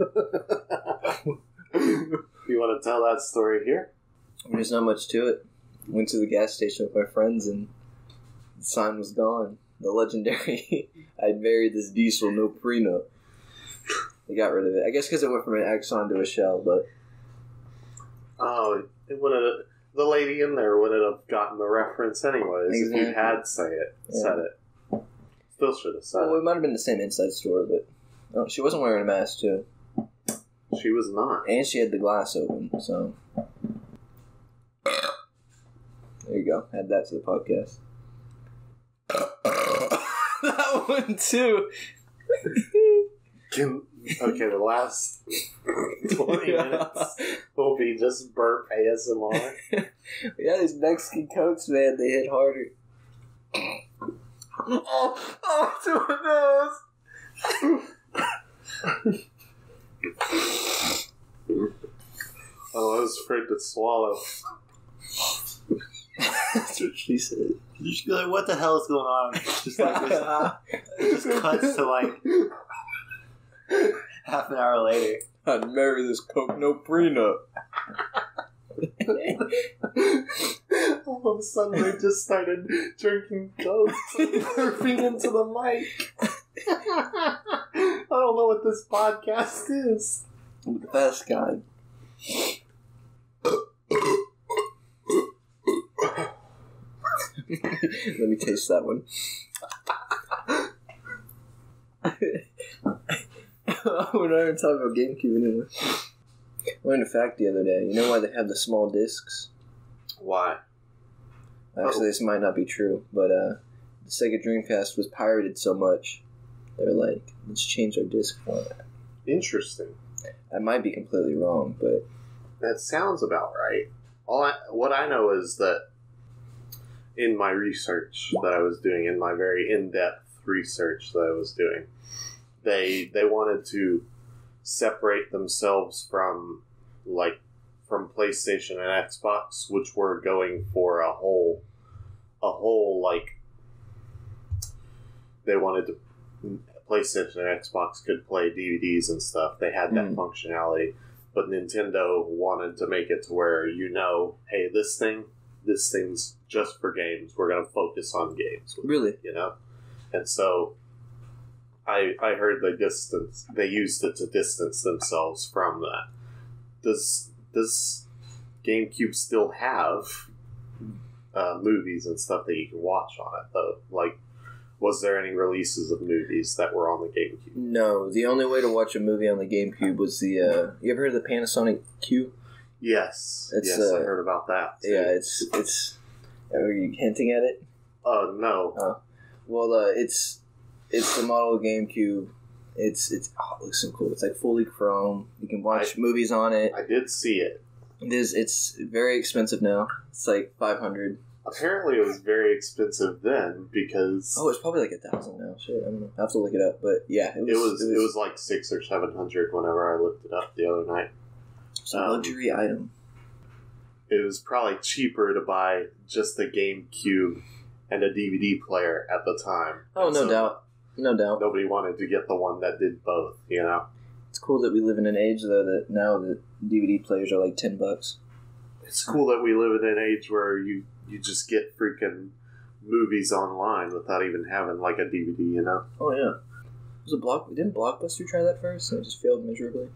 You want to tell that story here? There's not much to it. Went to the gas station with my friends and the sign was gone. The legendary, I'd marry this diesel, no prenup. They got rid of it. I guess because it went from an Exxon to a Shell, but... Oh, it wouldn't have... The lady in there wouldn't have gotten the reference anyways if you had said it. Still should have said it. Well, it might have been the same inside store, but she wasn't wearing a mask too. She was not. And she had the glass open, so... There you go. Add that to the podcast. That one too! Okay, the last 20 minutes will be just burp ASMR. Yeah, these Mexican Cokes, man, they hit harder. Oh, to my nose! Oh, I was afraid to swallow. That's what she said. You should be like, what the hell is going on? Just like this, it just cuts to like half an hour later. I'd marry this Coke, no prenup. All of a sudden, they just started drinking Coke and burping into the mic. I don't know what this podcast is. I'm the best kind. Let me taste that one. We're not even talking about Gamecube anymore. I learned a fact the other day. You know why they have the small discs? Why? Actually, this might not be true, but the Sega Dreamcast was pirated so much, they were like, let's change our disc format. Interesting. I might be completely wrong, but That sounds about right. What I know is that in my research that I was doing, in my very in-depth research that I was doing, they wanted to separate themselves from PlayStation and Xbox, which were going for a whole like, they wanted to, PlayStation and Xbox could play DVDs and stuff. They had that functionality, but Nintendo wanted to make it to where, hey, this thing's just for games. We're going to focus on games. Really? And so I heard they used it to distance themselves from that. Does GameCube still have movies and stuff that you can watch on it, though? Like, was there any releases of movies that were on the GameCube? No, the only way to watch a movie on the GameCube was the. You ever heard of the Panasonic Q? Yes, I heard about that. Too. Yeah, it's. Are you hinting at it? No. Well, it's the model GameCube. It looks so cool. It's like fully chrome. You can watch movies on it. I did see it. It's very expensive now. It's like $500. Apparently, it was very expensive then because it's probably like $1,000 now. Shit, I don't know. I have to look it up, but yeah, it was like $600 or $700 whenever I looked it up the other night. It's a luxury item. It was probably cheaper to buy just the GameCube and a DVD player at the time. Oh, no doubt. No doubt. Nobody wanted to get the one that did both, It's cool that we live in an age, though, that now the DVD players are like $10. It's cool that we live in an age where you just get freaking movies online without even having like a DVD, Oh, yeah. Didn't Blockbuster try that first? And it just failed miserably.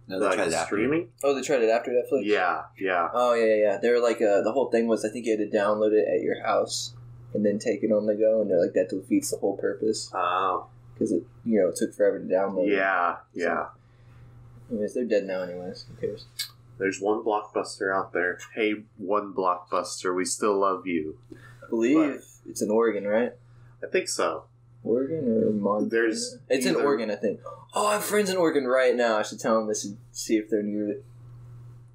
No, they tried it streaming? Oh, they tried it after Netflix? Yeah. Oh, yeah. They were like, the whole thing was, I think you had to download it at your house and then take it on the go, and they're like, that defeats the whole purpose. Oh. Because it, it took forever to download. Yeah. Anyways, they're dead now anyways. Who cares? There's one Blockbuster out there. Hey, one Blockbuster, we still love you. I believe it's in Oregon, right? I think so. Oregon or Montana? It's in Oregon, I think. Oh, I have friends in Oregon right now. I should tell them this and see if they're near it.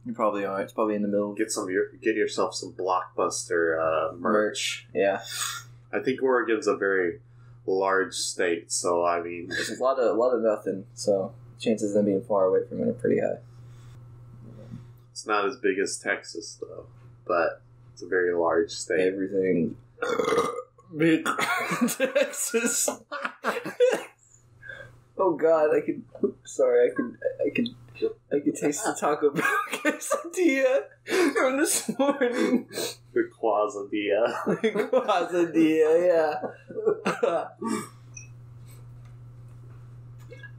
You probably are. It's probably in the middle. Get yourself some Blockbuster merch. Yeah. I think Oregon's a very large state, so I mean, there's a lot of nothing. So chances of them being far away from it are pretty high. It's not as big as Texas, though, but it's a very large state. Everything big Texas. Oh God, I could taste the Taco Bell quesadilla from this morning. The quesadilla. Quesadilla, yeah.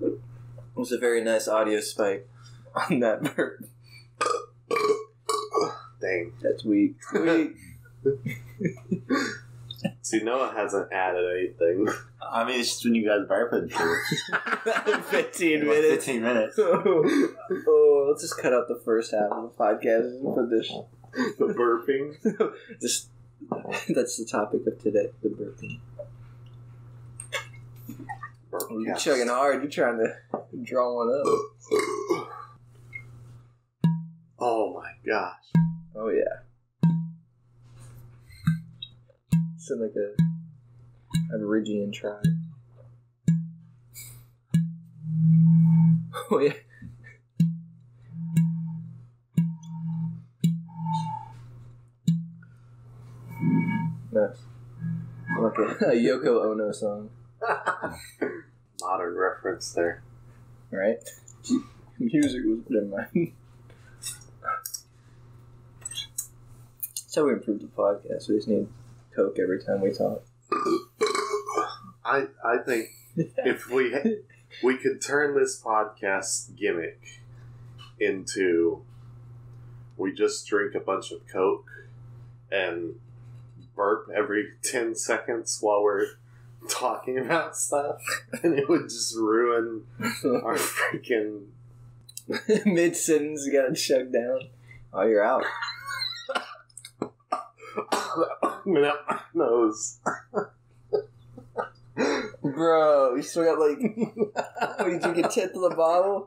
It was a very nice audio spike on that burp. Dang. That's weak. See, Noah hasn't added anything. I mean, it's just when you guys burp it for 15 minutes. 15 minutes. Oh, let's just cut out the first half of the podcast and put this. The burping? That's the topic of today, the burping. You're chugging hard. You're trying to draw one up. Oh my gosh. Oh yeah. Sound like a Aboriginal tribe. Oh yeah. Nice. Like a Yoko Ono song. Modern reference there. Right? Music was never mind. That's how we improve the podcast. We just need Coke every time we talk. I think if we could turn this podcast gimmick into we just drink a bunch of Coke and burp every 10 seconds while we're talking about stuff, and it would just ruin our freaking mid-sentence. You gotta chug down. Oh, you're out. Open up my nose. Bro, you still got like... you drink a tenth of the bottle?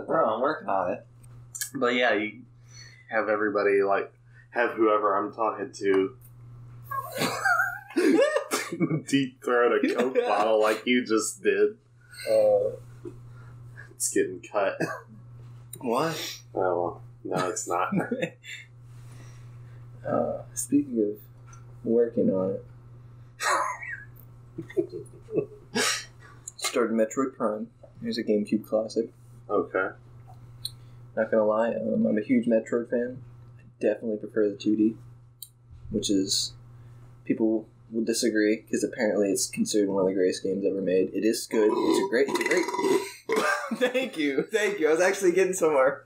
Bro, I'm working on it. But yeah, you have everybody, have whoever I'm talking to deep throat a Coke bottle like you just did. It's getting cut. What? Oh, no, it's not. Speaking of working on it, started Metroid Prime. Here's a GameCube classic. Okay. Not gonna lie, I'm a huge Metroid fan. I definitely prefer the 2D, which is, people will disagree because apparently it's considered one of the greatest games ever made. It is good. It's a great. Thank you. I was actually getting somewhere.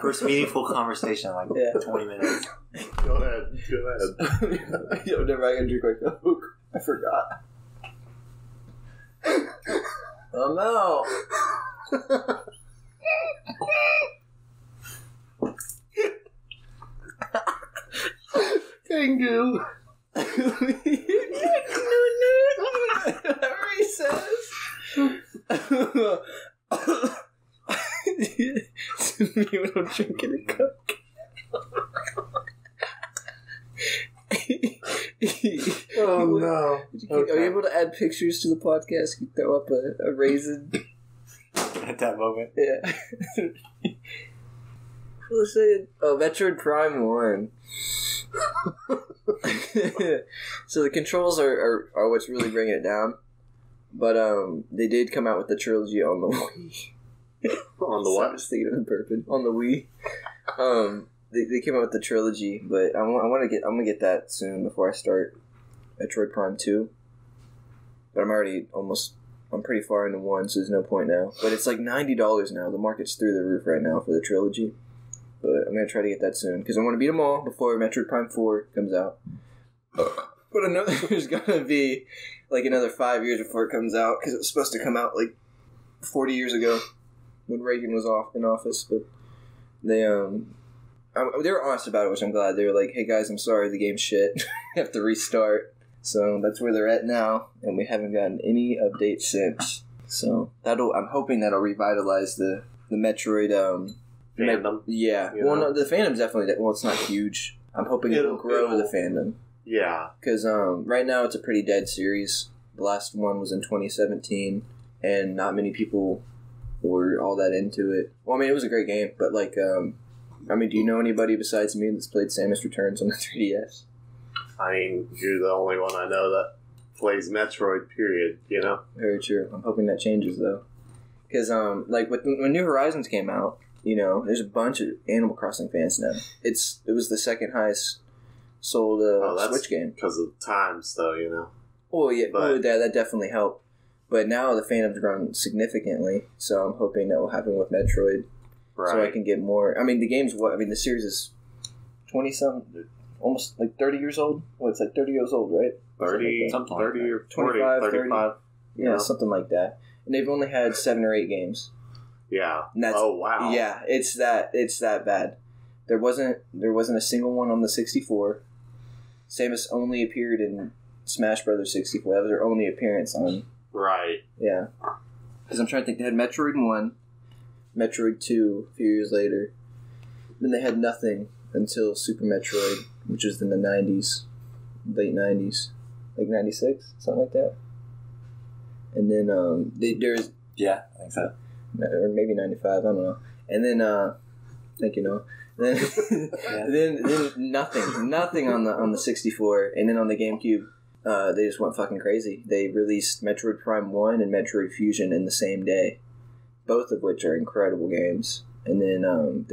First meaningful converstion, 20 minutes. Go ahead. Yo, never I gotta drink my Coke. I forgot. Oh no. Tengu. Whatever he says. You don't drink in a Coke. Oh no. Okay. Are you able to add pictures to the podcast? You throw up a raisin. At that moment. Yeah. Let's say, Metroid Prime 1. So the controls are what's really bringing it down. But they did come out with the trilogy on the Wii. On the what? I was thinking of the Burpin. On the Wii. They came out with the trilogy, but I'm gonna get that soon before I start Metroid Prime 2. But I'm pretty far into 1, so there's no point now. But it's like $90 now. The market's through the roof right now for the trilogy. But I'm gonna try to get that soon because I want to beat them all before Metroid Prime 4 comes out. But I know there's gonna be another 5 years before it comes out because it was supposed to come out 40 years ago when Reagan was in office. But they were honest about it, which I'm glad. They were like, "Hey guys, I'm sorry, the game's shit. We have to restart." So that's where they're at now, and we haven't gotten any updates since. So I'm hoping that'll revitalize the Metroid fandom. Yeah. Well, no, the fandom's definitely. Well, it's not huge. I'm hoping it'll grow the fandom. Yeah. Because right now it's a pretty dead series. The last one was in 2017, and not many people were all that into it. Well, I mean, it was a great game, but do you know anybody besides me that's played Samus Returns on the 3DS? I mean, you're the only one I know that plays Metroid, period, Very true. I'm hoping that changes, though. Because, when New Horizons came out, there's a bunch of Animal Crossing fans now. It was the second highest sold Switch game. Because of times, though, Oh, yeah. That definitely helped. But now the fandom's grown significantly, so I'm hoping that will happen with Metroid. Right. So I can get more. I mean, the series is 20-something, almost 30 years old. Well, it's 30 years old, right? 30 or 40, 25, 35. 30. Yeah, something like that. And they've only had 7 or 8 games. Yeah. Oh, wow. Yeah, it's that bad. There wasn't a single one on the 64. Samus only appeared in Smash Brothers 64. That was her only appearance on. Right. Yeah. Because I'm trying to think. They had Metroid 1, Metroid 2 a few years later. Then they had nothing until Super Metroid, which was in the 90s, late 90s. 96, something like that. And then there's... Yeah, I think so. Or maybe 95, I don't know. And then, thank you, Noah. Then, then nothing on the 64, and then on the GameCube, they just went fucking crazy. They released Metroid Prime 1 and Metroid Fusion in the same day, both of which are incredible games. And then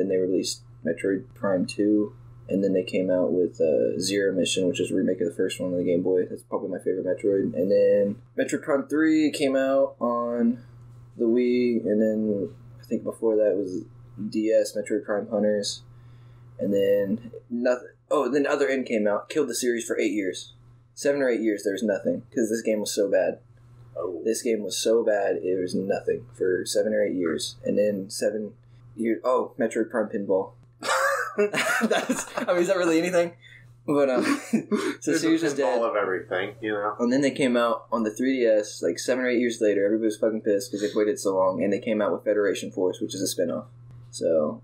they released Metroid Prime 2, and then they came out with Zero Mission, which is a remake of the first one on the Game Boy. That's probably my favorite Metroid. And then Metroid Prime 3 came out on the Wii, and then I think before that was DS, Metroid Prime Hunters. And then nothing. Oh, then Other End came out, killed the series for 8 years. 7 or 8 years, there was nothing, because this game was so bad. Oh. This game was so bad, it was nothing for 7 or 8 years. And then 7 years... Oh, Metroid Prime Pinball. Is that really anything? But so There's Series a is dead. pinball of everything, you know. And then they came out on the 3DS like 7 or 8 years later. Everybody was fucking pissed because they've waited so long, and they came out with Federation Force, which is a spinoff. So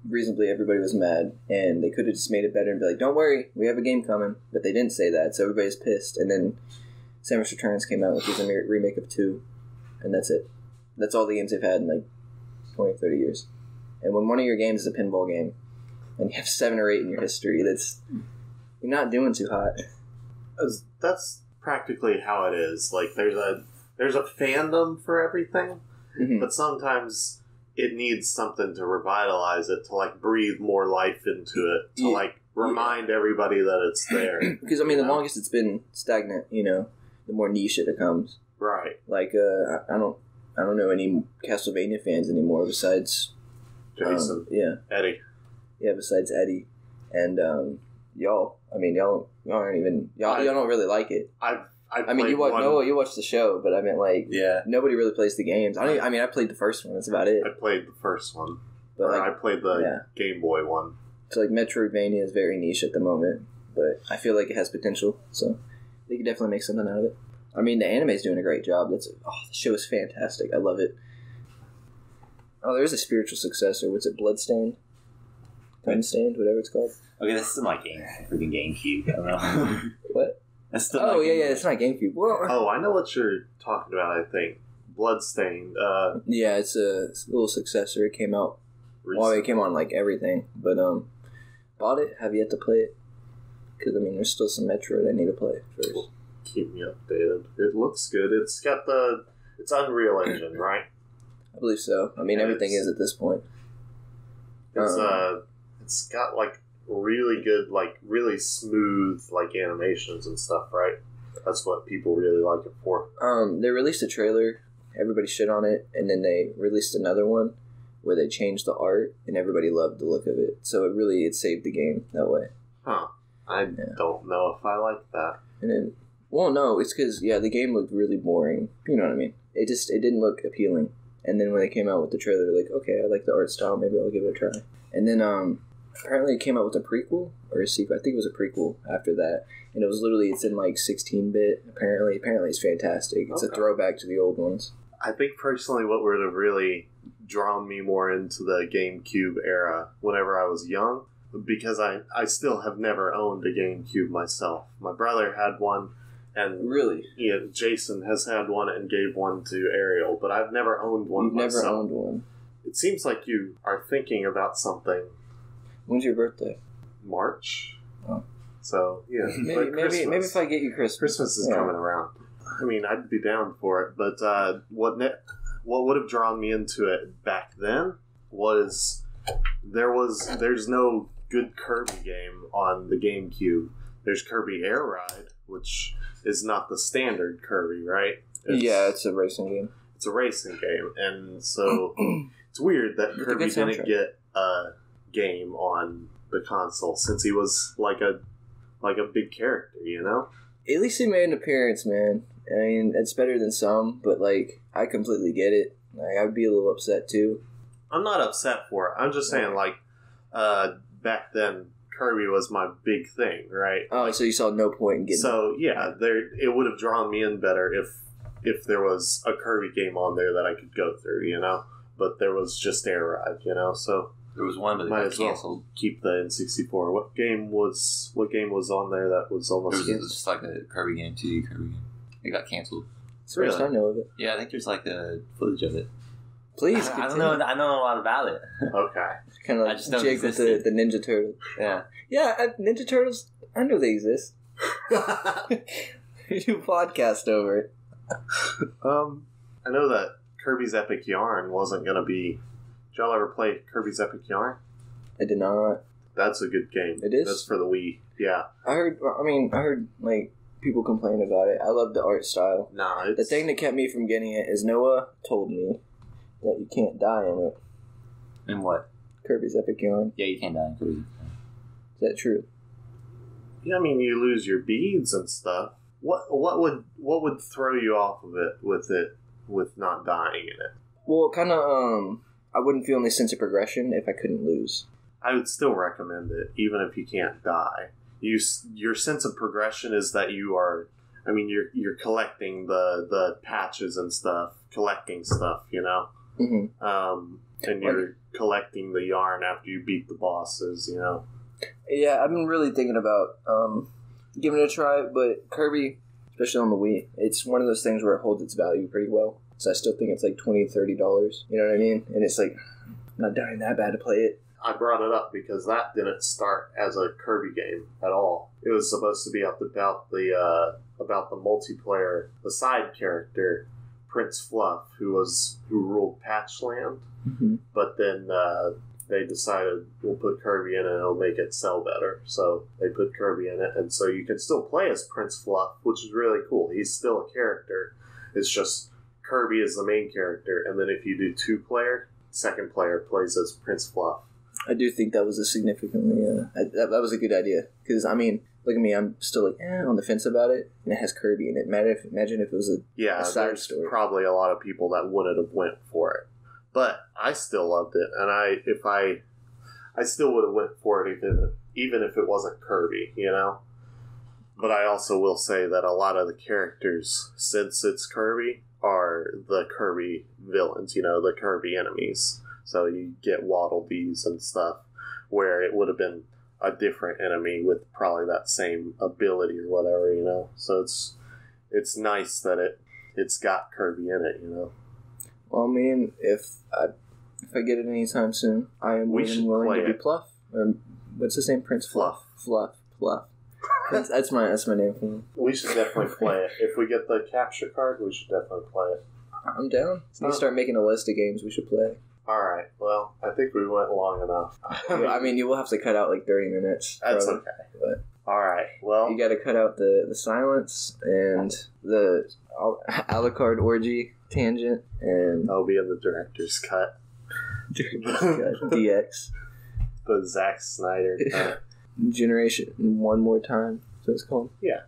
reasonably, everybody was mad, and they could have just made it better and be like, "Don't worry, we have a game coming." But they didn't say that, so everybody's pissed. And then Samus Returns came out, which is a remake of 2, and that's it. That's all the games they've had in like 20 or 30 years. And when one of your games is a pinball game, and you have 7 or 8 in your history, you're not doing too hot. That's practically how it is. Like there's a fandom for everything, but sometimes it needs something to revitalize it, to like breathe more life into it, to like remind everybody that it's there. Because I mean, the longest it's been stagnant, the more niche it becomes. Right. Like I don't know any Castlevania fans anymore besides Jason. Eddie. Yeah, besides Eddie and y'all. I mean, y'all aren't even y'all don't really like it. I mean, you watch the show, but I mean, like, nobody really plays the games. I played the first one. That's about it. I played the first one, but I played the Game Boy one. So like Metroidvania is very niche at the moment, but I feel like it has potential. So they could definitely make something out of it. I mean, the anime's doing a great job. The show is fantastic. I love it. Oh, there's a spiritual successor. What's it? Bloodstained? Unstained? Whatever it's called. Okay, that's still my game. Freaking GameCube. I don't know. What? That's still it's not GameCube. Well, I know what you're talking about, I think. Bloodstained. Yeah, it's a little successor. It came out... recently. Well, it came on, like, everything. But, bought it. Have yet to play it. Because, I mean, there's still some Metroid I need to play first. Well, keep me updated. It looks good. It's got it's Unreal Engine, right? I believe so. I mean, everything is at this point. It's got, like, really good, like, really smooth, like, animations and stuff, right? That's what people really like it for. They released a trailer, everybody shit on it, and then they released another one where they changed the art, and everybody loved the look of it. So it saved the game that way. Huh. I don't know if I like that. And then, well, no, it's because, the game looked really boring. You know what I mean? It didn't look appealing. And then when they came out with the trailer, they're like, okay, I like the art style, maybe I'll give it a try. And then, apparently it came out with a prequel, or a sequel. I think it was a prequel after that. And it's in like 16-bit, apparently. Apparently it's fantastic. It's a throwback to the old ones. I think personally what would have really drawn me more into the GameCube era whenever I was young, because I still have never owned a GameCube myself. My brother had one, and really, Jason has had one and gave one to Ariel, but I've never owned one myself. You've never owned one? It seems like you are thinking about something. When's your birthday? March. Oh. So, maybe if I get you Christmas. Christmas is coming around. I mean, I'd be down for it, but what would have drawn me into it back then was there's no good Kirby game on the GameCube. There's Kirby Air Ride, which is not the standard Kirby, right? It's a racing game. It's a racing game, and so it's weird that Kirby didn't get a game on the console since he was like a big character, At least he made an appearance, man. I mean, it's better than some, but like I completely get it. Like, I'd be a little upset too. I'm not upset for it. I'm just saying, like, back then Kirby was my big thing, right? Oh, so you saw no point in getting. So it would have drawn me in better if there was a Kirby game on there that I could go through, But there was just Air Ride, So there was one, but it got canceled. Keep the N64. What game was on there that was almost canceled? It was just like a Kirby game, 2D Kirby game. It got canceled. First I know of it. Yeah, I think there's like a footage of it. Please, I don't know. I know a lot about it. Okay. Kind of like Jake with the Ninja Turtles. Yeah. Yeah, Ninja Turtles. I know they exist. We do a podcast over it. I know that Kirby's Epic Yarn wasn't going to be... Did y'all ever play Kirby's Epic Yarn? I did not. That's a good game. It is? That's for the Wii. Yeah. I heard like people complain about it. I love the art style. Nah, the thing that kept me from getting it is Noah told me that you can't die in it. In what? Kirby's Epic Yarn. Yeah, you can't die in Kirby. Is that true? Yeah, I mean, you lose your beads and stuff. What would throw you off of it with not dying in it? Well, kind of I wouldn't feel any sense of progression if I couldn't lose. I would still recommend it, even if you can't die. your sense of progression is that you're collecting the patches and stuff, collecting stuff, Mm-hmm. And you're collecting the yarn after you beat the bosses, Yeah, I've been really thinking about giving it a try, but Kirby, especially on the Wii, it's one of those things where it holds its value pretty well. So I still think it's like $20, $30. You know what I mean? And it's like, I'm not dying that bad to play it. I brought it up because that didn't start as a Kirby game at all. It was supposed to be about the multiplayer, the side character, Prince Fluff, who ruled Patchland. Mm-hmm. But then they decided we'll put Kirby in it and it'll make it sell better. So they put Kirby in it, and so you can still play as Prince Fluff, which is really cool. He's still a character. It's just Kirby is the main character, and then if you do 2-player, second player plays as Prince Fluff. I do think that was a significantly that was a good idea, because I mean, look at me, I'm still like on the fence about it, and it has Kirby in it. Imagine if it was a side story. Probably a lot of people that wouldn't have went for it, but I still loved it, and I still would have went for it even if it wasn't Kirby, But I also will say that a lot of the characters, since it's Kirby, are the Kirby villains, the Kirby enemies. So you get Waddle Dees and stuff, where it would have been a different enemy with probably that same ability or whatever, So it's nice that it's got Kirby in it, Well, I mean, if I get it anytime soon, I am willing to be Pluff. Or what's his name? Prince Fluff. Fluff. That's my name for him. We should definitely play it. If we get the capture card, we should definitely play it. I'm down. You start making a list of games we should play. Alright, well, I think we went long enough. I mean, you will have to cut out like 30 minutes. That's probably, okay. But alright, well. You gotta cut out the silence and the Alucard orgy tangent, and that'll be in the director's cut. DX. The Zack Snyder cut. Generation One More Time, so it's called. Yeah.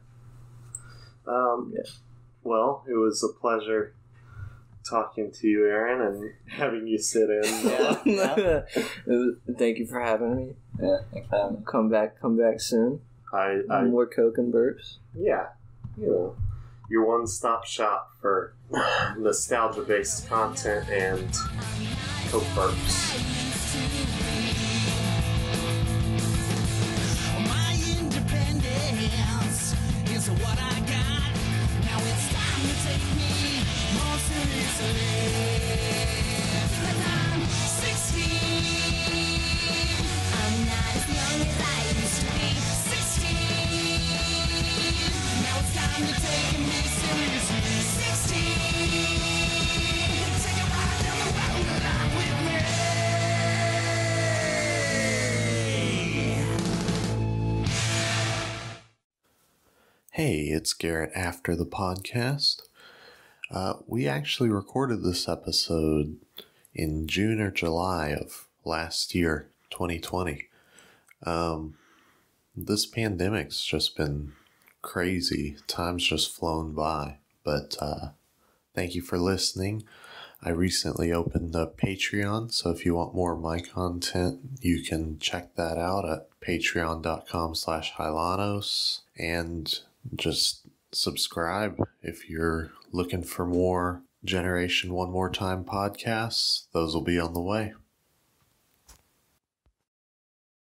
Well, it was a pleasure talking to you, Aaron, and having you sit in. Yeah. Thank you for having me. Yeah, thanks for having me. Come back soon. More Coke and burps. Yeah. Your one-stop shop for nostalgia-based content and Coke burps. What I got, now it's time to take me more seriously. And I'm 16. I'm not as young as I used to be. 16. Now it's time to take me seriously. 16. Take a ride down the road and ride with me. Hey, it's Garrett after the podcast. We actually recorded this episode in June or July of last year, 2020. This pandemic's just been crazy. Time's just flown by. But thank you for listening. I recently opened a Patreon, so if you want more of my content, you can check that out at patreon.com/Hylanos. And just subscribe if you're looking for more Generation One More Time podcasts. Those will be on the way.